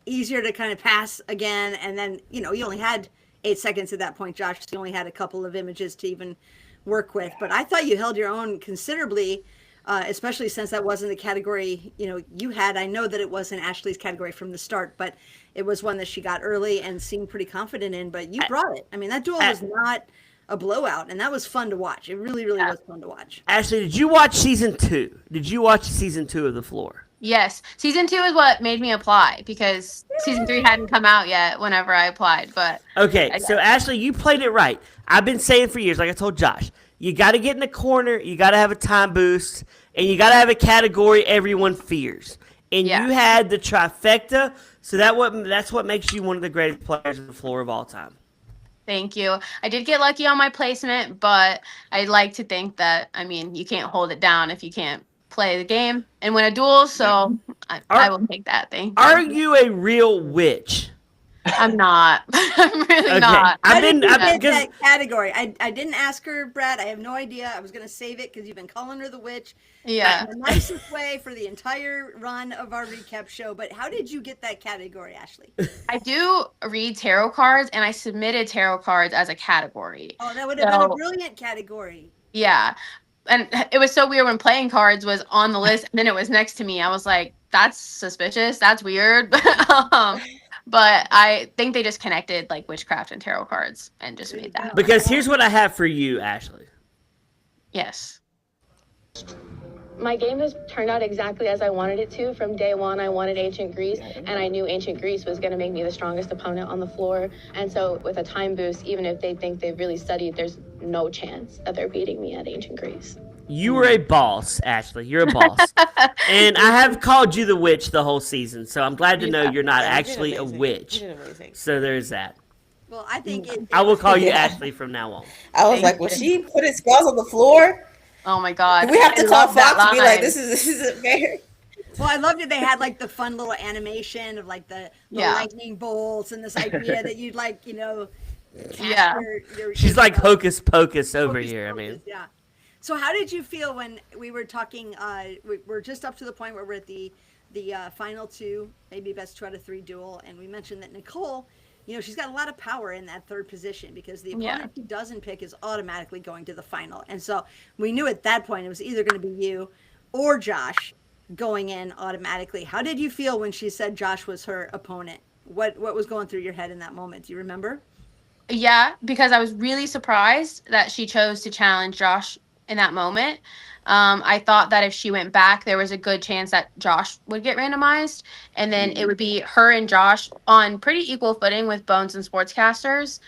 easier to kind of pass again, and then you only had 8 seconds at that point, Josh. You only had a couple of images to even work with, but I thought you held your own considerably. Especially since that wasn't the category you had. I know that it wasn't Ashley's category from the start, but it was one that she got early and seemed pretty confident in. But you brought it. I mean, that duel was not a blowout, and that was fun to watch. It really, really was fun to watch. Ashley, did you watch season 2? Did you watch season 2 of The Floor? Yes. Season 2 is what made me apply because season 3 hadn't come out yet whenever I applied. But Okay, so Ashley, you played it right. I've been saying for years, like I told Josh, you got to get in the corner, you got to have a time boost, and you got to have a category everyone fears. And Yeah. you had the trifecta, so that's what makes you one of the greatest players on the floor of all time. thank you. I did get lucky on my placement, but I like to think that, I mean, you can't hold it down if you can't play the game and win a duel. So I will take that thing. Are you a real witch? I'm not. I'm really Okay. not. I've How been did you I've, get because that category? I didn't ask her, Brad. I have no idea. I was going to save it because you've been calling her the witch. Yeah. In the nicest way for the entire run of our recap show. But how did you get that category, Ashley? I do read tarot cards, and I submitted tarot cards as a category. Oh, that would have been a So- brilliant category. Yeah. And it was so weird when playing cards was on the list and then it was next to me. I was like, that's suspicious. That's weird. But I think they just connected like witchcraft and tarot cards and just made that. because here's what I have for you, Ashley. Yes. My game has turned out exactly as I wanted it to. From day one, I wanted Ancient Greece, and I knew Ancient Greece was going to make me the strongest opponent on the floor. And so with a time boost, even if they think they've really studied, there's no chance that they're beating me at Ancient Greece. You were a boss, Ashley. You're a boss. And I have called you the witch the whole season, so I'm glad to know you're not Yeah, you did actually a amazing. witch. You did amazing. So there's that. Well, I think I will call you Yeah. Ashley from now on. I was Thank like, you. well, she put his spells on the floor. Oh my God. We have to I call love that Fox and be like, line. this isn't fair. Well, I loved it. They had like the fun little animation of like the Yeah. lightning bolts and this idea that you'd like, cast Yeah. your She's like hocus pocus over Hocus here. I pocus, mean, yeah. So how did you feel when we were talking? We're just up to the point where we're at the final two, maybe best 2 out of 3 duel, and we mentioned that Nicole, she's got a lot of power in that third position because the opponent Yeah. she doesn't pick is automatically going to the final, and so we knew at that point it was either going to be you or Josh going in automatically. How did you feel when she said Josh was her opponent? What was going through your head in that moment? Do you remember? Yeah, because I was really surprised that she chose to challenge Josh in that moment. I thought that if she went back, there was a good chance that Josh would get randomized, and then it would be her and Josh on pretty equal footing with Bones and Sportscasters,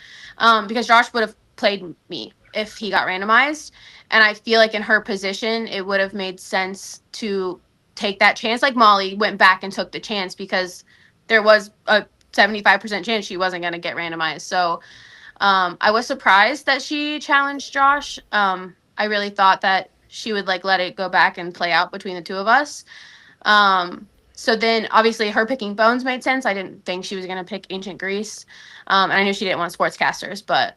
because Josh would have played me if he got randomized, and I feel like in her position, it would have made sense to take that chance. Like Molly went back and took the chance because there was a 75% chance she wasn't going to get randomized. So I was surprised that she challenged Josh. I really thought that she would like let it go back and play out between the two of us. So then obviously her picking Bones made sense. I didn't think she was going to pick Ancient Greece. And I knew she didn't want sportscasters, but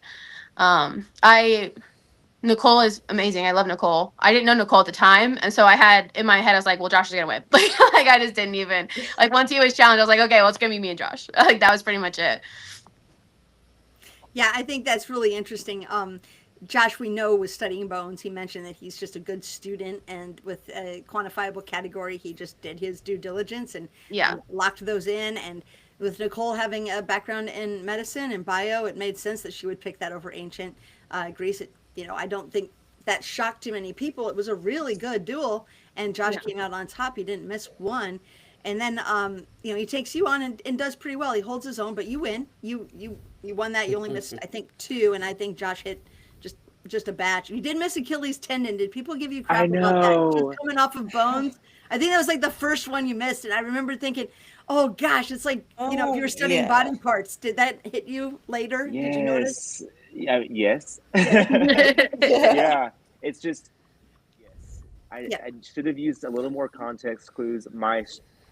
Nicole is amazing. I love Nicole. I didn't know Nicole at the time. And so I had in my head, I was like, well, Josh is going to win. Like I just didn't even, like once he was challenged, I was like, okay, well, it's going to be me and Josh. Like that was pretty much it. Yeah, I think that's really interesting. Josh, we know, was studying Bones. He mentioned that he's just a good student, and with a quantifiable category, he just did his due diligence and locked those in. And with Nicole having a background in medicine and bio, it made sense that she would pick that over Ancient Greece. I don't think that shocked too many people. It was a really good duel, and Josh came out on top. He didn't miss one. And then, he takes you on and does pretty well. He holds his own, but you win. You won that. You only missed, I think, 2, and I think Josh hit just a batch. You did miss Achilles tendon. Did people give you crap about that? Just coming off of Bones. I think that was like the first one you missed, and I remember thinking, "Oh gosh, it's like if you were studying body parts." Did that hit you later? Yes. Did you notice? Yes. Yeah. It's just I should have used a little more context clues. My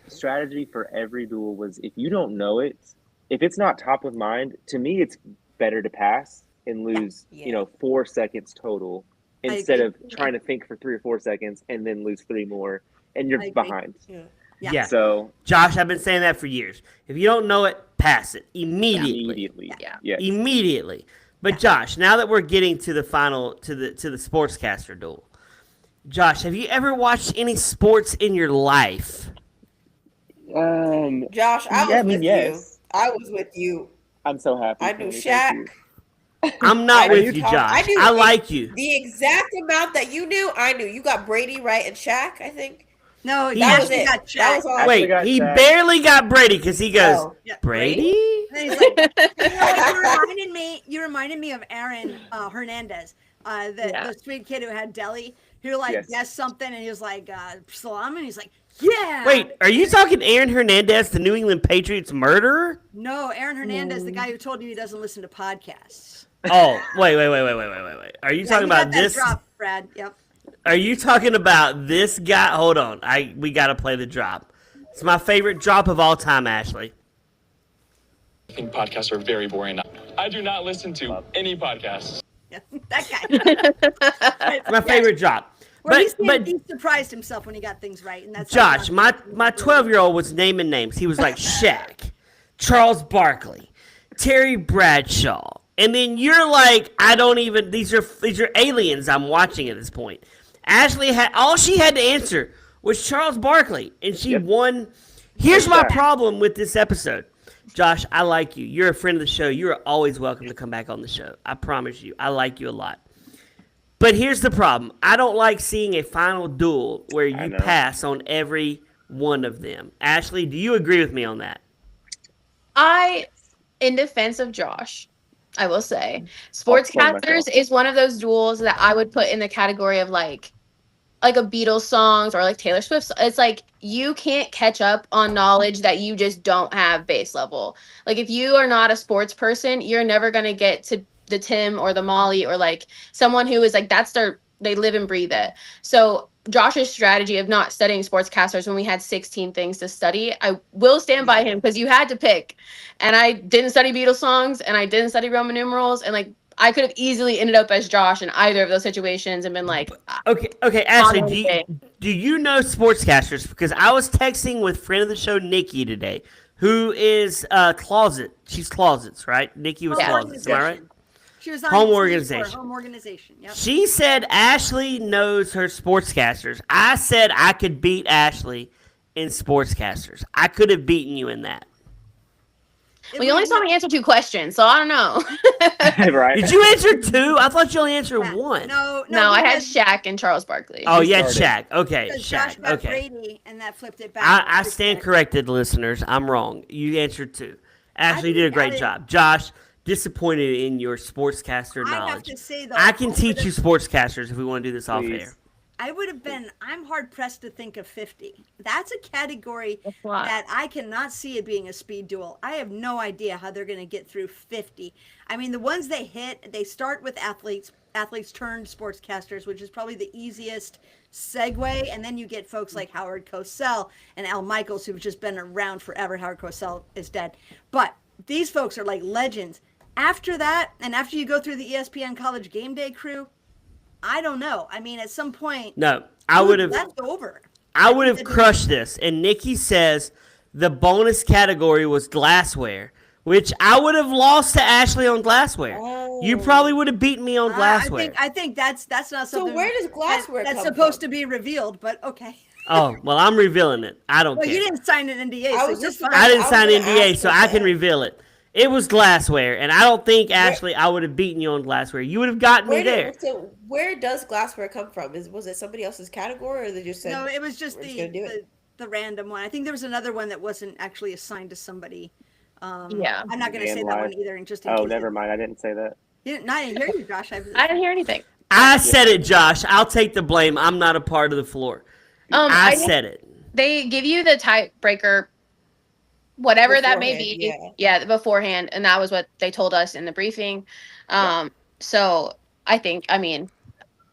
strategy for every duel was, if you don't know it, if it's not top of mind, to me it's better to pass and lose 4 seconds total instead of trying to think for 3 or 4 seconds and then lose 3 more and you're behind. Yeah. So Josh, I've been saying that for years. If you don't know it, pass it immediately. Immediately. But Josh, now that we're getting to the final to the sportscaster duel, Josh, have you ever watched any sports in your life? Josh, I was with you. I was with you. I'm so happy. I knew Shaq. I'm not with you, Josh. I like you. The exact amount that you knew, I knew. You got Brady, right, and Shaq, I think. No, he that was actually it. got Shaq. That was all. Wait, he barely got Brady because he goes, Brady? And he's like, you reminded me of Aaron Hernandez, the sweet kid who had Delhi. He guessed something, and he was like, Salam, and he's like, yeah. Wait, are you talking Aaron Hernandez, the New England Patriots murderer? No, Aaron Hernandez, the guy who told you he doesn't listen to podcasts. Oh, wait. Are you talking about this? Drop, Brad. Yep. Are you talking about this guy? Hold on. We got to play the drop. It's my favorite drop of all time, Ashley. I think podcasts are very boring. I do not listen to any podcasts. Yeah, that guy. It's my favorite drop. Well, he surprised himself when he got things right. And that's Josh, my 12-year-old was naming names. He was like Shaq, Charles Barkley, Terry Bradshaw. And then you're like, I don't even, these are aliens I'm watching at this point. Ashley all she had to answer was Charles Barkley, and she won. Here's my problem with this episode. Josh, I like you. You're a friend of the show. You're always welcome to come back on the show. I promise you. I like you a lot. But here's the problem. I don't like seeing a final duel where you pass on every one of them. Ashley, do you agree with me on that? In defense of Josh, I will say, Sportscasters is one of those duels that I would put in the category of like a Beatles songs or like Taylor Swift. It's like you can't catch up on knowledge that you just don't have base level. Like if you are not a sports person, you're never going to get to the Tim or the Molly or like someone who is like, they live and breathe it. So Josh's strategy of not studying sportscasters when we had 16 things to study, I will stand by him because you had to pick. And I didn't study Beatles songs and I didn't study Roman numerals. And like, I could have easily ended up as Josh in either of those situations and been like, okay, Ashley, do you know sportscasters? Because I was texting with friend of the show, Nikki, today, who is Closet. She's Closets, right? Nikki was Closets, am I right? She was on Home Organization. Home Organization. Yep. She said Ashley knows her sportscasters. I said I could beat Ashley in sportscasters. I could have beaten you in that. Well, you only saw me answer 2 questions, so I don't know. Right. Did you answer 2? I thought you only answered 1. No, I had Shaq and Charles Barkley. Oh, yeah, Shaq. Okay, Shaq. Josh got Okay. Brady, and that flipped it back. I stand corrected, listeners. I'm wrong. You answered 2. Ashley did a great job. Josh, disappointed in your sportscaster knowledge. I have to say, though, I can teach you sportscasters if we want to do this off air. I'm hard pressed to think of 50. That's a category that I cannot see it being a speed duel. I have no idea how they're going to get through 50. I mean, the ones they hit, they start with athletes turned sportscasters, which is probably the easiest segue. And then you get folks like Howard Cosell and Al Michaels, who've just been around forever. Howard Cosell is dead. But these folks are like legends. After that, and after you go through the ESPN College Game Day crew, I don't know. I mean, at some point, No, I would have. That's over. I would have crushed this. And Nikki says the bonus category was glassware, which I would have lost to Ashley on glassware. You probably would have beaten me on glassware. I think that's not something. So where does glassware that's come supposed from? to be revealed? But okay. Oh, well, I'm revealing it. I don't Well, care. you didn't sign an NDA. I So was you're just fine. I didn't I was sign an gonna NDA, ask so you I that. can reveal it. It was glassware, and I don't think, Ashley, I would have beaten you on glassware. You would have gotten me there. Where does glassware come from? Was it somebody else's category, or they just said No, it was just we're just gonna do it? the random one. I think there was another one that wasn't actually assigned to somebody. Yeah. I'm not going to Man say that one live. either. And just in Oh, case never mind. I didn't say that. I didn't hear you, Josh. I didn't hear anything. I said it, Josh. I'll take the blame. I'm not a part of the floor. I think said it. They give you the tiebreaker, whatever that may be. Beforehand, Yeah, beforehand, and that was what they told us in the briefing. So I think, I mean,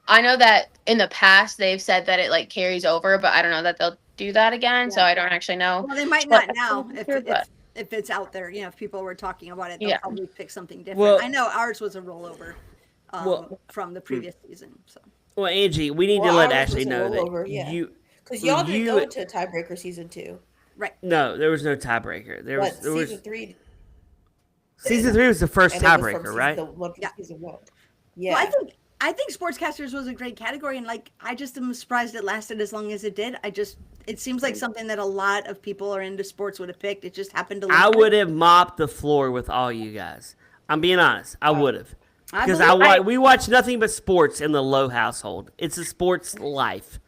I know that in the past they've said that it like carries over, but I don't know that they'll do that again. So I don't actually know. Well, they might But- not now if it's out there. You know, if people were talking about it, they'll Yeah. probably pick something different. Well- I know ours was a rollover from the previous season. So Well, Angie, we need Well, to let ours Ashley was a know rollover, that yeah. you. Because y'all didn't you- go into tiebreaker season 2, No, there was no tiebreaker. There but was season 3. season 3 was the first and it was from tiebreaker, right? The one from season 1. Yeah. Well, I think sportscasters was a great category, and like I just am surprised it lasted as long as it did. It seems like something that a lot of people are into sports would have picked. It just happened to. I would have mopped the floor with all you guys. I'm being honest. I would have. I Because believe- we watch nothing but sports in the Lowe household. It's a sports life.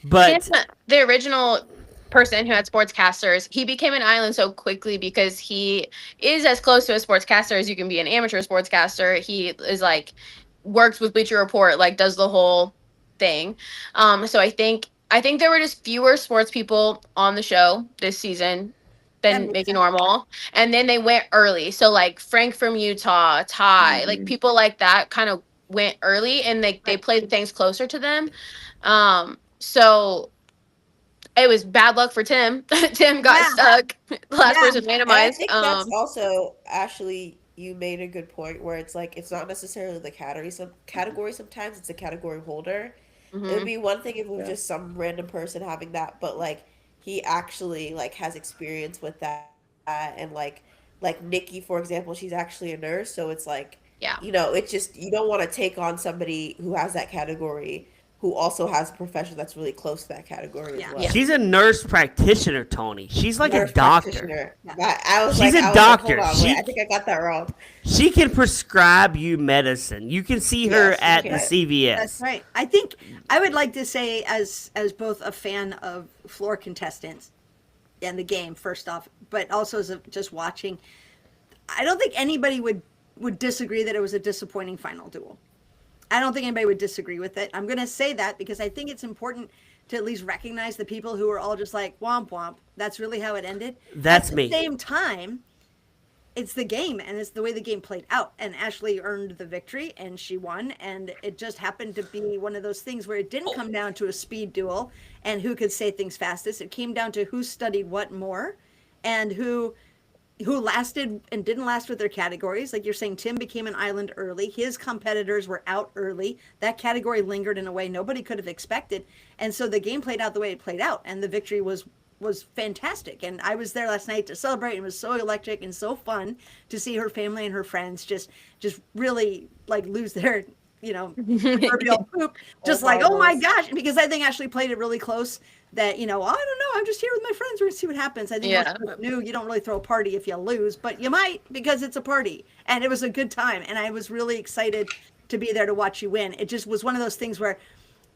But Tim, the original person who had sportscasters, he became an island so quickly because he is as close to a sportscaster as you can be an amateur sportscaster. He is like works with Bleacher Report, like does the whole thing. So I think there were just fewer sports people on the show this season than maybe normal. And then they went early. So like Frank from Utah, Ty, like people like that kind of went early and they played things closer to them. So it was bad luck for Tim. Tim got stuck. Last person And I randomized. think that's also, Ashley, you made a good point where it's like it's not necessarily the category sometimes, it's a category holder. It would be one thing if it was just some random person having that, but like he actually like has experience with that, and like Nikki, for example, she's actually a nurse, so it's like, you know, it's just you don't want to take on somebody who has that category who also has a profession that's really close to that category as well. she's a nurse practitioner, Tony. She's like Nurse a doctor. practitioner. I was She's like, a I was like, doctor. hold on, wait, I think I got that wrong. She can prescribe you medicine. You can see her Yes, she at can. the CVS. That's right. I think I would like to say, as both a fan of floor contestants and the game, first off, but also as just watching, I don't think anybody would disagree that it was a disappointing final duel. I don't think anybody would disagree with it. I'm going to say that because I think it's important to at least recognize the people who are all just like, womp womp. That's really how it ended. That's At me. the same time, it's the game and it's the way the game played out. And Ashley earned the victory and she won. And it just happened to be one of those things where it didn't come down to a speed duel and who could say things fastest. It came down to who studied what more and who lasted and didn't last with their categories. Like you're saying, Tim became an island early. His competitors were out early. That category lingered in a way nobody could have expected. And so the game played out the way it played out. And the victory was fantastic. And I was there last night to celebrate. It was so electric and so fun to see her family and her friends just really like lose their, proverbial poop. Just like, oh my gosh. Because I think Ashley played it really close. That, I don't know, I'm just here with my friends. We're going to see what happens. I think most people knew you don't really throw a party if you lose, but you might because it's a party. And it was a good time. And I was really excited to be there to watch you win. It just was one of those things where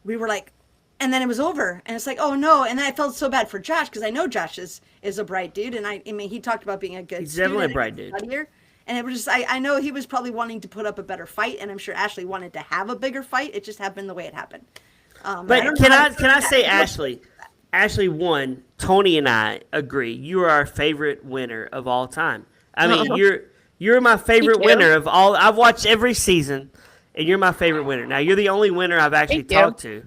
we were like, and then it was over. And it's like, oh no. And then I felt so bad for Josh because I know Josh is a bright dude. And I mean, he talked about being a good He's definitely a student bright and dude. studier. And it was just, I know he was probably wanting to put up a better fight. And I'm sure Ashley wanted to have a bigger fight. It just happened the way it happened. But can I say, Ashley? Ashley won. Tony and I agree. You are our favorite winner of all time. I mean, you're my favorite winner of all. I've watched every season, and you're my favorite winner. Now, you're the only winner I've actually talked to.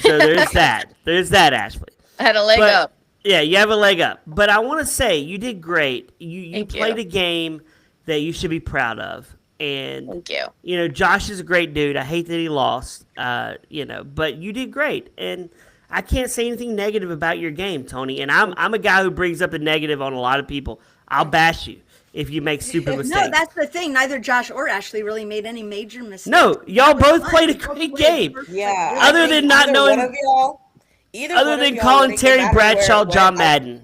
So there's that. There's that, Ashley. I had a leg up. Yeah, you have a leg up. But I want to say you did great. You played a game that you should be proud of. And thank you. You know, Josh is a great dude. I hate that he lost. You know, but you did great. And I can't say anything negative about your game, Tony. And I'm a guy who brings up the negative on a lot of people. I'll bash you if you make stupid mistakes. No, that's the thing. Neither Josh or Ashley really made any major mistakes. No, y'all both played a great game. Yeah. Other than not knowing, other than calling Terry Bradshaw John Madden.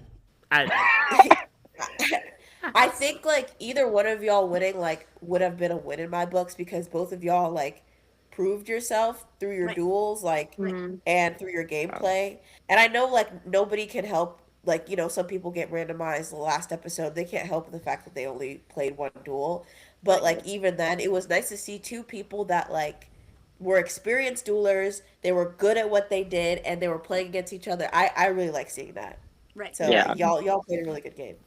I think like either one of y'all winning like would have been a win in my books because both of y'all like proved yourself through your duels like and through your gameplay. And I know like nobody can help, like, you know, some people get randomized the last episode. They can't help the fact that they only played one duel. But like even then it was nice to see two people that like were experienced duelers. They were good at what they did and they were playing against each other. I really like seeing that. Right. So y'all played a really good game.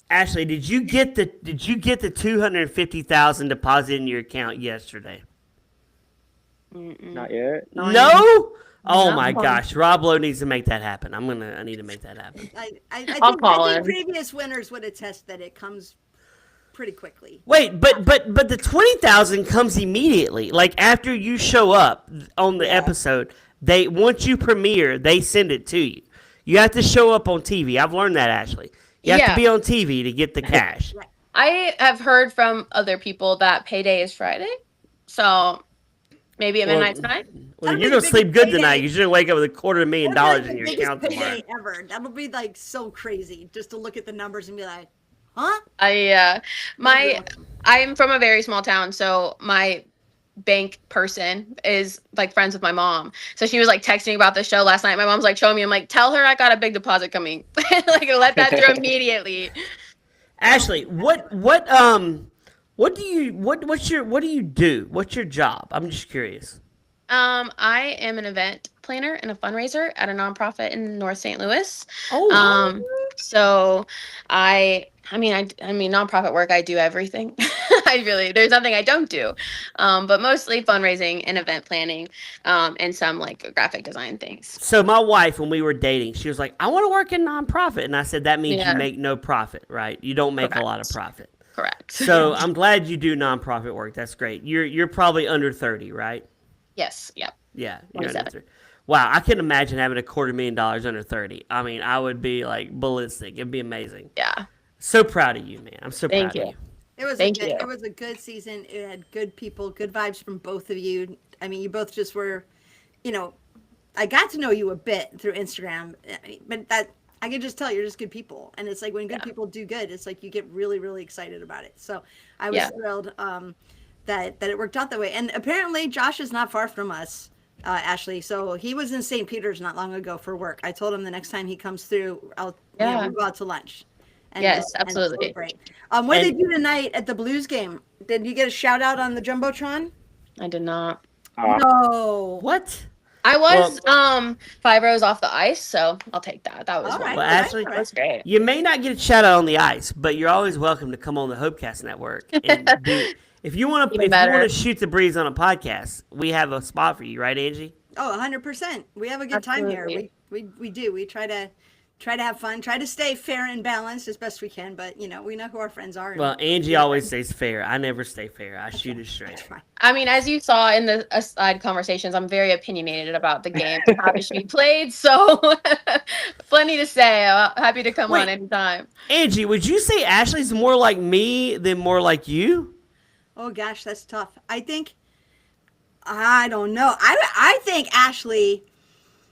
Ashley, did you get the $250,000 deposit in your account yesterday? Not yet. No? Oh my gosh, Rob Lowe needs to make that happen. I need to make that happen. I think previous winners would attest that it comes pretty quickly. Wait, but the $20,000 comes immediately. Like after you show up on the episode, once you premiere, they send it to you. You have to show up on TV. I've learned that, Ashley. You have to be on TV to get the cash. I have heard from other people that payday is Friday, so maybe at midnight tonight. Well, you're gonna sleep good tonight. You're gonna wake up with $250,000 in your account tomorrow. Ever. That'll be like so crazy just to look at the numbers and be like, huh? I'm from a very small town, so my bank person is like friends with my mom, so she was like texting about the show last night. My mom's like showing me, I'm like, tell her I got a big deposit coming. Like let that through immediately. Ashley, what do you do? What's your job? I'm just curious. I am an event planner and a fundraiser at a nonprofit in North St. Louis. So I mean nonprofit work, I do everything. There's nothing I don't do. But mostly fundraising and event planning, and some like graphic design things. So my wife, when we were dating, she was like, I want to work in nonprofit. And I said, that means you make no profit, right? You don't make a lot of profit. Correct. So I'm glad you do nonprofit work. That's great. You're probably under 30, right? Yes. Yep. Yeah. You're under 30. Wow. I can imagine having $250,000 under 30. I mean, I would be like ballistic. It'd be amazing. Yeah. So proud of you, man. I'm so proud of you. It was a good season. It had good people, good vibes from both of you. I mean, you both just were, you know, I got to know you a bit through Instagram, but that I can just tell you're just good people. And it's like when good people do good, it's like you get really, really excited about it. So I was thrilled that it worked out that way. And apparently Josh is not far from us, Ashley. So he was in St. Peter's not long ago for work. I told him the next time he comes through, we'll go out to lunch. And, absolutely. And what did you do tonight at the Blues game? Did you get a shout out on the Jumbotron? I did not. No. What? I was 5 rows off the ice, so I'll take that. That was Well, Ashley, that's great. You may not get a shout out on the ice, but you're always welcome to come on the Hopecast Network. And if you want to shoot the breeze on a podcast, we have a spot for you, right, Angie? Oh, 100%. We have a good time here. We do. We try to have fun, try to stay fair and balanced as best we can, but you know, we know who our friends are. Well, Angie always stays fair. I never stay fair. I shoot it straight. I mean, as you saw in the aside conversations, I'm very opinionated about the game and how it should be played, so plenty to say. I'm happy to come on anytime. Angie, would you say Ashley's more like me than more like you? Oh gosh, that's tough. I don't know. I think Ashley,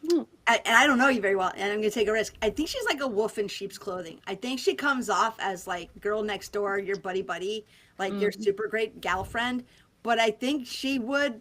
and I don't know you very well, and I'm going to take a risk. I think she's like a wolf in sheep's clothing. I think she comes off as like girl next door, your buddy, like your super great gal friend. But I think she would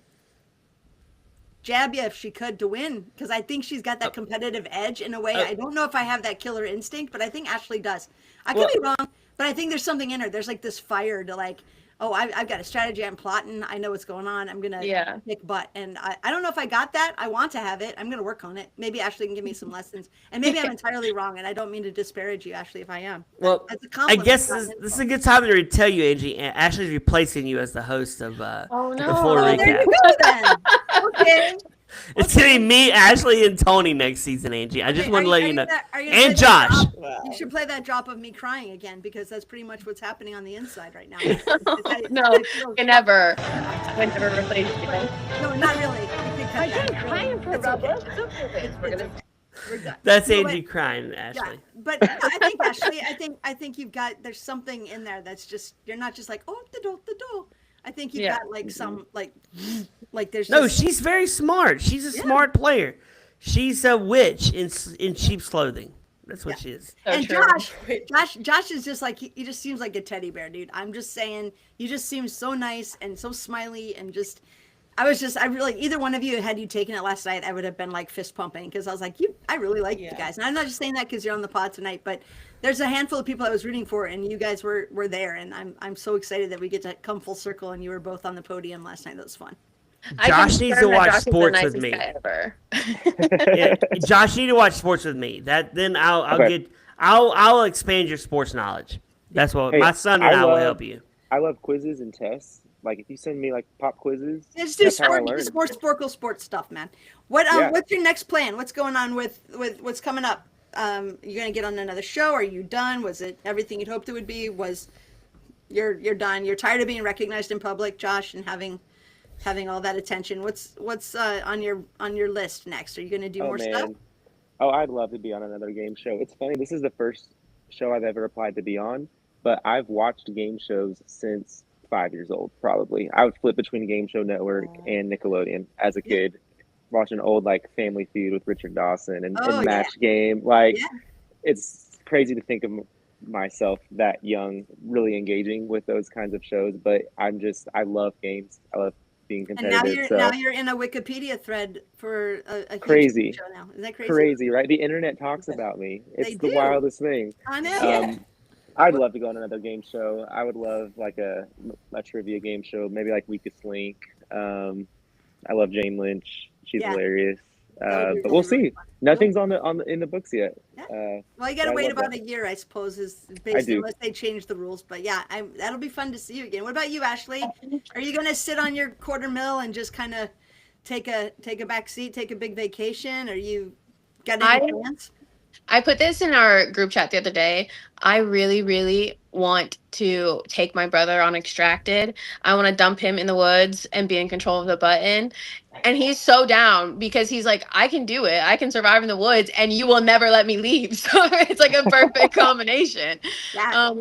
jab you if she could to win, because I think she's got that competitive edge in a way. I don't know if I have that killer instinct, but I think Ashley does. I could be wrong, but I think there's something in her. There's like this fire to like, oh, I've got a strategy, I'm plotting, I know what's going on, I'm gonna kick butt. And I don't know if I got that. I want to have it. I'm gonna work on it. Maybe Ashley can give me some lessons. And maybe I'm entirely wrong, and I don't mean to disparage you, Ashley, if I am. Well, That's a I compliment, guess not this an is a insult. good time to tell you, Angie. Ashley's replacing you as the host of the Floor Oh, there Recap. you go then. Okay. It's gonna be me, Ashley, and Tony next season, Angie. I just Okay, want to let you know. are you gonna And play that Josh. drop? You should play that drop of me crying again, because that's pretty much what's happening on the inside right now. No, can never replace you. No, not really. You can cut I that. can't cry in front of others. We're done. That's No, Angie but- crying, Yeah, Ashley. but I think Ashley, I think you've got, there's something in there that's just, you're not just like, oh, the do. I think you've got like some like there's No, just, she's very smart. She's a smart player. She's a witch in sheep's clothing. That's what she is. and Josh is just like, he just seems like a teddy bear, dude. I'm just saying, you just seem so nice and so smiley and just, I really, either one of you, had you taken it last night, I would have been like fist pumping, because I was like, I really like you guys. And I'm not just saying that because you're on the pod tonight, but there's a handful of people I was rooting for, and you guys were there, and I'm so excited that we get to come full circle, and you were both on the podium last night. That was fun. Josh needs to watch sports with me. Yeah, Josh, you need to watch sports with me. Then I'll expand your sports knowledge. That's what my son and I will help you. I love quizzes and tests. Like if you send me like pop quizzes, Just do that's how I sports stuff, man. Yeah. What's your next plan? What's going on with what's coming up? You gonna get on another show? Are you done? Was it everything you'd hoped it would be? You're done? You're tired of being recognized in public, Josh, and having all that attention. What's on your list next? Are you gonna do more stuff? Oh, I'd love to be on another game show. It's funny. This is the first show I've ever applied to be on, but I've watched game shows since 5 years old, probably. I would flip between Game Show Network and Nickelodeon as a kid, watching old like Family Feud with Richard Dawson and Match Game. Like, it's crazy to think of myself that young, really engaging with those kinds of shows. But I love games. I love being And competitive. now you're in a Wikipedia thread for a huge Crazy show now. Isn't that crazy? Crazy, right? The internet talks about me. It's the wildest thing. I know. I'd love to go on another game show. I would love like a trivia game show, maybe like Weakest Link. I love Jane Lynch. She's hilarious. But we'll see. Nothing's in the books yet. Well, you got to wait about a year, I suppose, unless they change the rules. But yeah, that'll be fun to see you again. What about you, Ashley? Are you going to sit on your quarter mil and just kind of take a back seat, take a big vacation? Or you got any plans? I put this in our group chat the other day. I really, really want to take my brother on Extracted. I want to dump him in the woods and be in control of the button. And he's so down because he's like, I can do it. I can survive in the woods and you will never let me leave. So it's like a perfect combination.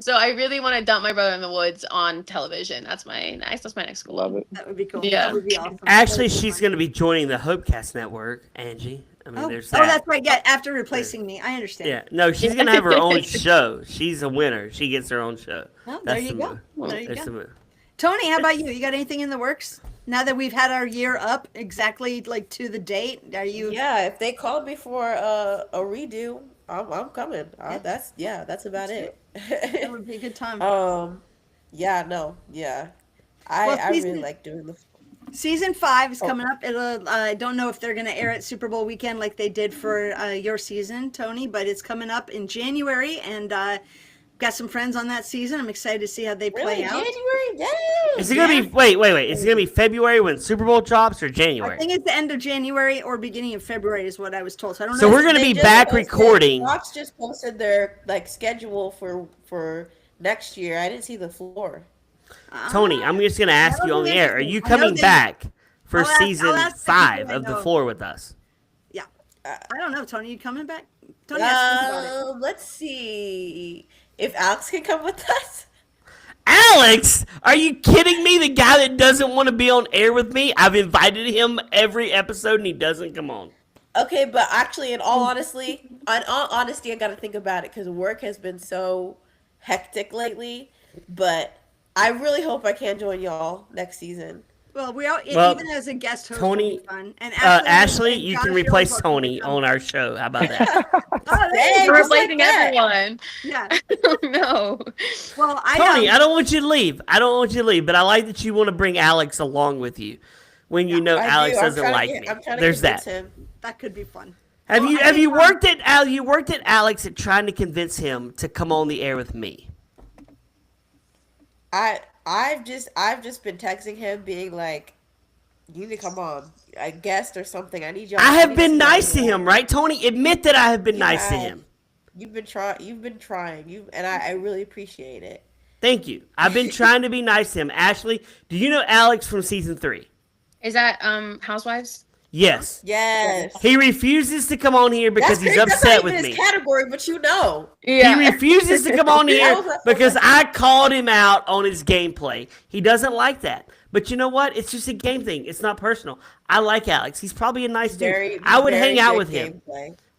So I really want to dump my brother in the woods on television. That's my next goal. Love it. That would be cool. Yeah. That would be awesome. Actually, she's going to be joining the Hopecast network, Angie. I mean, there's that. Oh, that's right. Yeah, after replacing me. I understand. Yeah, no, she's going to have her own show. She's a winner. She gets her own show. Well, That's there you the go. move. Well, there you That's go. the move. Tony, how about you? You got anything in the works? Now that we've had our year up exactly like to the date, are you? Yeah, if they call me for a redo, I'm coming. That's about it. That would be a good time. I really season- like doing the. Season 5 is coming up. It'll. I don't know if they're going to air it Super Bowl weekend like they did for your season, Tony, but it's coming up in January, and got some friends on that season. I'm excited to see how they play out. January? Yay! Is it going to be, wait. Is it going to be February when Super Bowl drops or I January? think it's the end of January or beginning of February is what I was told. So I don't know. So we're going to be back recording. Fox just posted their schedule for next year. I didn't see the floor. Tony, I'm just going to ask you on the air. Are you coming back for season 5 of The Floor with us? Yeah. I don't know, Tony. You coming back? Tony, ask me about it. Let's see if Alex can come with us. Alex, are you kidding me? The guy that doesn't want to be on air with me? I've invited him every episode and he doesn't come on. Okay, but actually, in all honesty, I got to think about it because work has been so hectic lately. But I really hope I can join y'all next season. Well, we all, Well, even as a guest host, Tony- will be fun. And Ashley, and you Josh, can you're replace welcome to Tony come. on our show. How about that? Oh, there you Hey, go. We're just like replacing that. everyone. Yeah. No. Well, Tony, I don't want you to leave. I don't want you to leave, but I like that you want to bring Alex along with you when you know I Alex do. I'm doesn't trying to like get- me. I'm trying to There's convince that. him. that could be fun. Have Well, you I have think, you worked at Al? You worked at Alex at trying to convince him to come on the air with me. I've just been texting him, being like, "You need to come on, a guest or something. I need y'all." I have need been see nice to y'all." him, right, Tony? Admit that I have been You nice to have. him. You've been trying. And I really appreciate it. Thank you. I've been trying to be nice to him. Ashley, do you know Alex from season 3? Is that Housewives? Yes. Yes. He refuses to come on here because he's crazy. That's upset not with even me. his category, but you know. He refuses to come on I here was like, because I called him out on his gameplay. He doesn't like that. But you know what? It's just a game thing. It's not personal. I like Alex. He's probably a nice dude. I would hang out with him.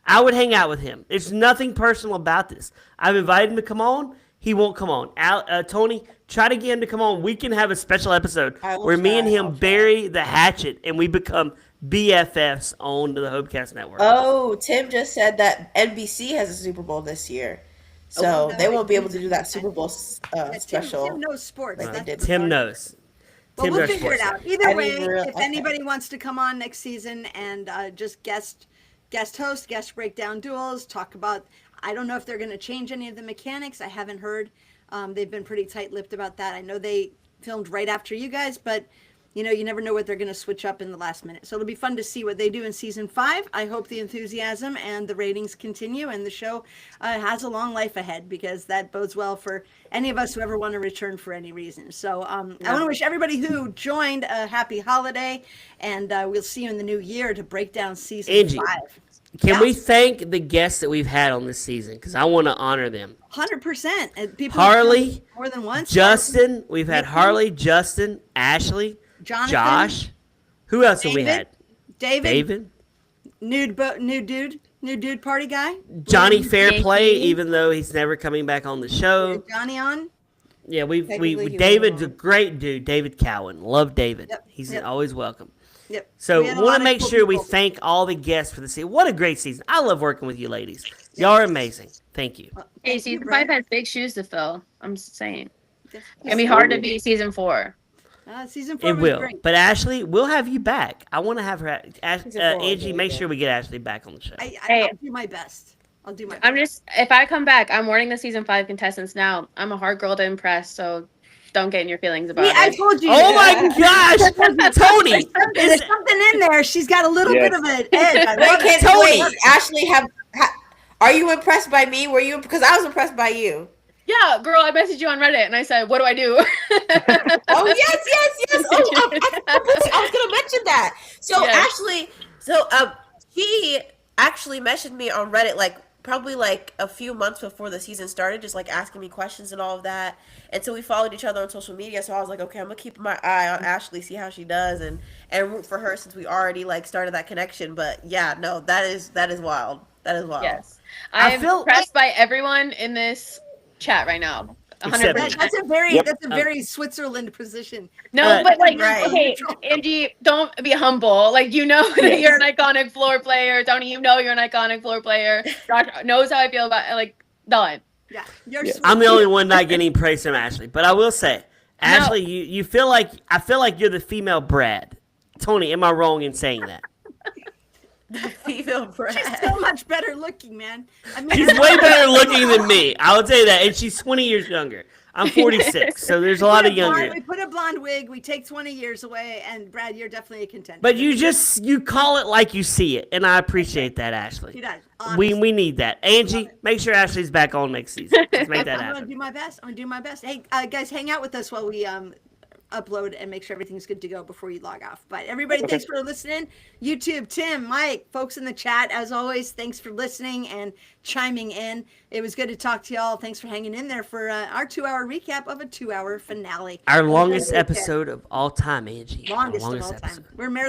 I would hang out with him. There's nothing personal about this. I've invited him to come on. He won't come on. Tony, try to get him to come on. We can have a special episode where me and him bury the hatchet and we become BFFs on the Hopecast Network. Oh, Tim just said that NBC has a Super Bowl this year, so they won't be able to do that Super Bowl special. Tim knows sports. like they did. Tim knows. Well, Tim we'll knows figure it sports. out. Either I way, didn't real- if okay. anybody wants to come on next season and just guest host, guest breakdown duels, talk about, I don't know if they're going to change any of the mechanics. I haven't heard. They've been pretty tight-lipped about that. I know they filmed right after you guys, but you know, you never know what they're going to switch up in the last minute. So it'll be fun to see what they do in season 5. I hope the enthusiasm and the ratings continue and the show has a long life ahead, because that bodes well for any of us who ever want to return for any reason. So I want to wish everybody who joined a happy holiday, and we'll see you in the new year to break down season Angie, 5. Can we thank the guests that we've had on this season? Because I want to honor them. 100%. And people have Harley, come more than once. Justin. We've had Nikki, Harley, Justin, Ashley, Jonathan, Josh. Who else have we had? David, new dude party guy. Johnny Fairplay, even though he's never coming back on the show. Johnny on. Yeah, Technically, he David's was a great dude. David Cowan, love David. Yep, He's yep. always welcome. Yep. So We had a want lot to of make cool sure we people. thank all the guests for the season. What a great season! I love working with you, ladies. Y'all are amazing. Thank you. Hey, Thank you, season Brett. 5 has big shoes to fill. I'm just saying. Yes. It's gonna be hard to beat season 4. Season 4 It was will. great. But Ashley, we'll have you back. I want to have her. Season 4 will Angie, be make good. sure we get Ashley back on the show. Hey. I'll do my best. I'll do my best. I'm just, if I come back, I'm warning the season 5 contestants now. I'm a hard girl to impress, so don't get in your feelings about I it. told you. Oh my gosh, Tony! There's something in there. She's got a little Yes. bit of an edge. I Wait, love it. Tony, Ashley, are you impressed by me? Were you? Because I was impressed by you. Yeah, girl, I messaged you on Reddit and I said, what do I do? Oh yes. Oh, I was gonna mention that. So Yes. Ashley, she actually messaged me on Reddit probably a few months before the season started, just asking me questions and all of that. And so we followed each other on social media. So I was like, okay, I'm gonna keep my eye on Ashley, see how she does, and root for her since we already started that connection. But yeah, no, that is wild. That is wild. Yes. I I am feel- impressed by everyone in this chat right now. Except 100%. That's a very Yep. that's a very Switzerland position. No, but Right. okay, Angie, don't be humble. You know that you're an iconic floor player. Tony, you know you're an iconic floor player. Josh knows how I feel about done. Yeah, you're Yeah. sweet. I'm the only one not getting praise from Ashley, but I will say, Ashley, you feel like I feel like you're the female Brad. Tony, am I wrong in saying that? Female Brad. She's so much better looking, man. I mean, She's way better looking than me. I will tell you that, and she's 20 years younger. I'm 46, so there's a lot of younger. We put a blonde wig. We take 20 years away, and Brad, you're definitely a contender. But you call it like you see it, and I appreciate that, Ashley. She does. We need that. Angie, make sure Ashley's back on next season. Let's make that I'm gonna happen. do my best. I'm gonna do my best. Hey, guys, hang out with us while we upload and make sure everything's good to go before you log off. But everybody, thanks for listening. YouTube, Tim, Mike, folks in the chat, as always, thanks for listening and chiming in. It was good to talk to y'all. Thanks for hanging in there for our 2-hour recap of a 2-hour finale. Our longest episode of all time, Angie. Our Longest of all time. episode. We're marathon.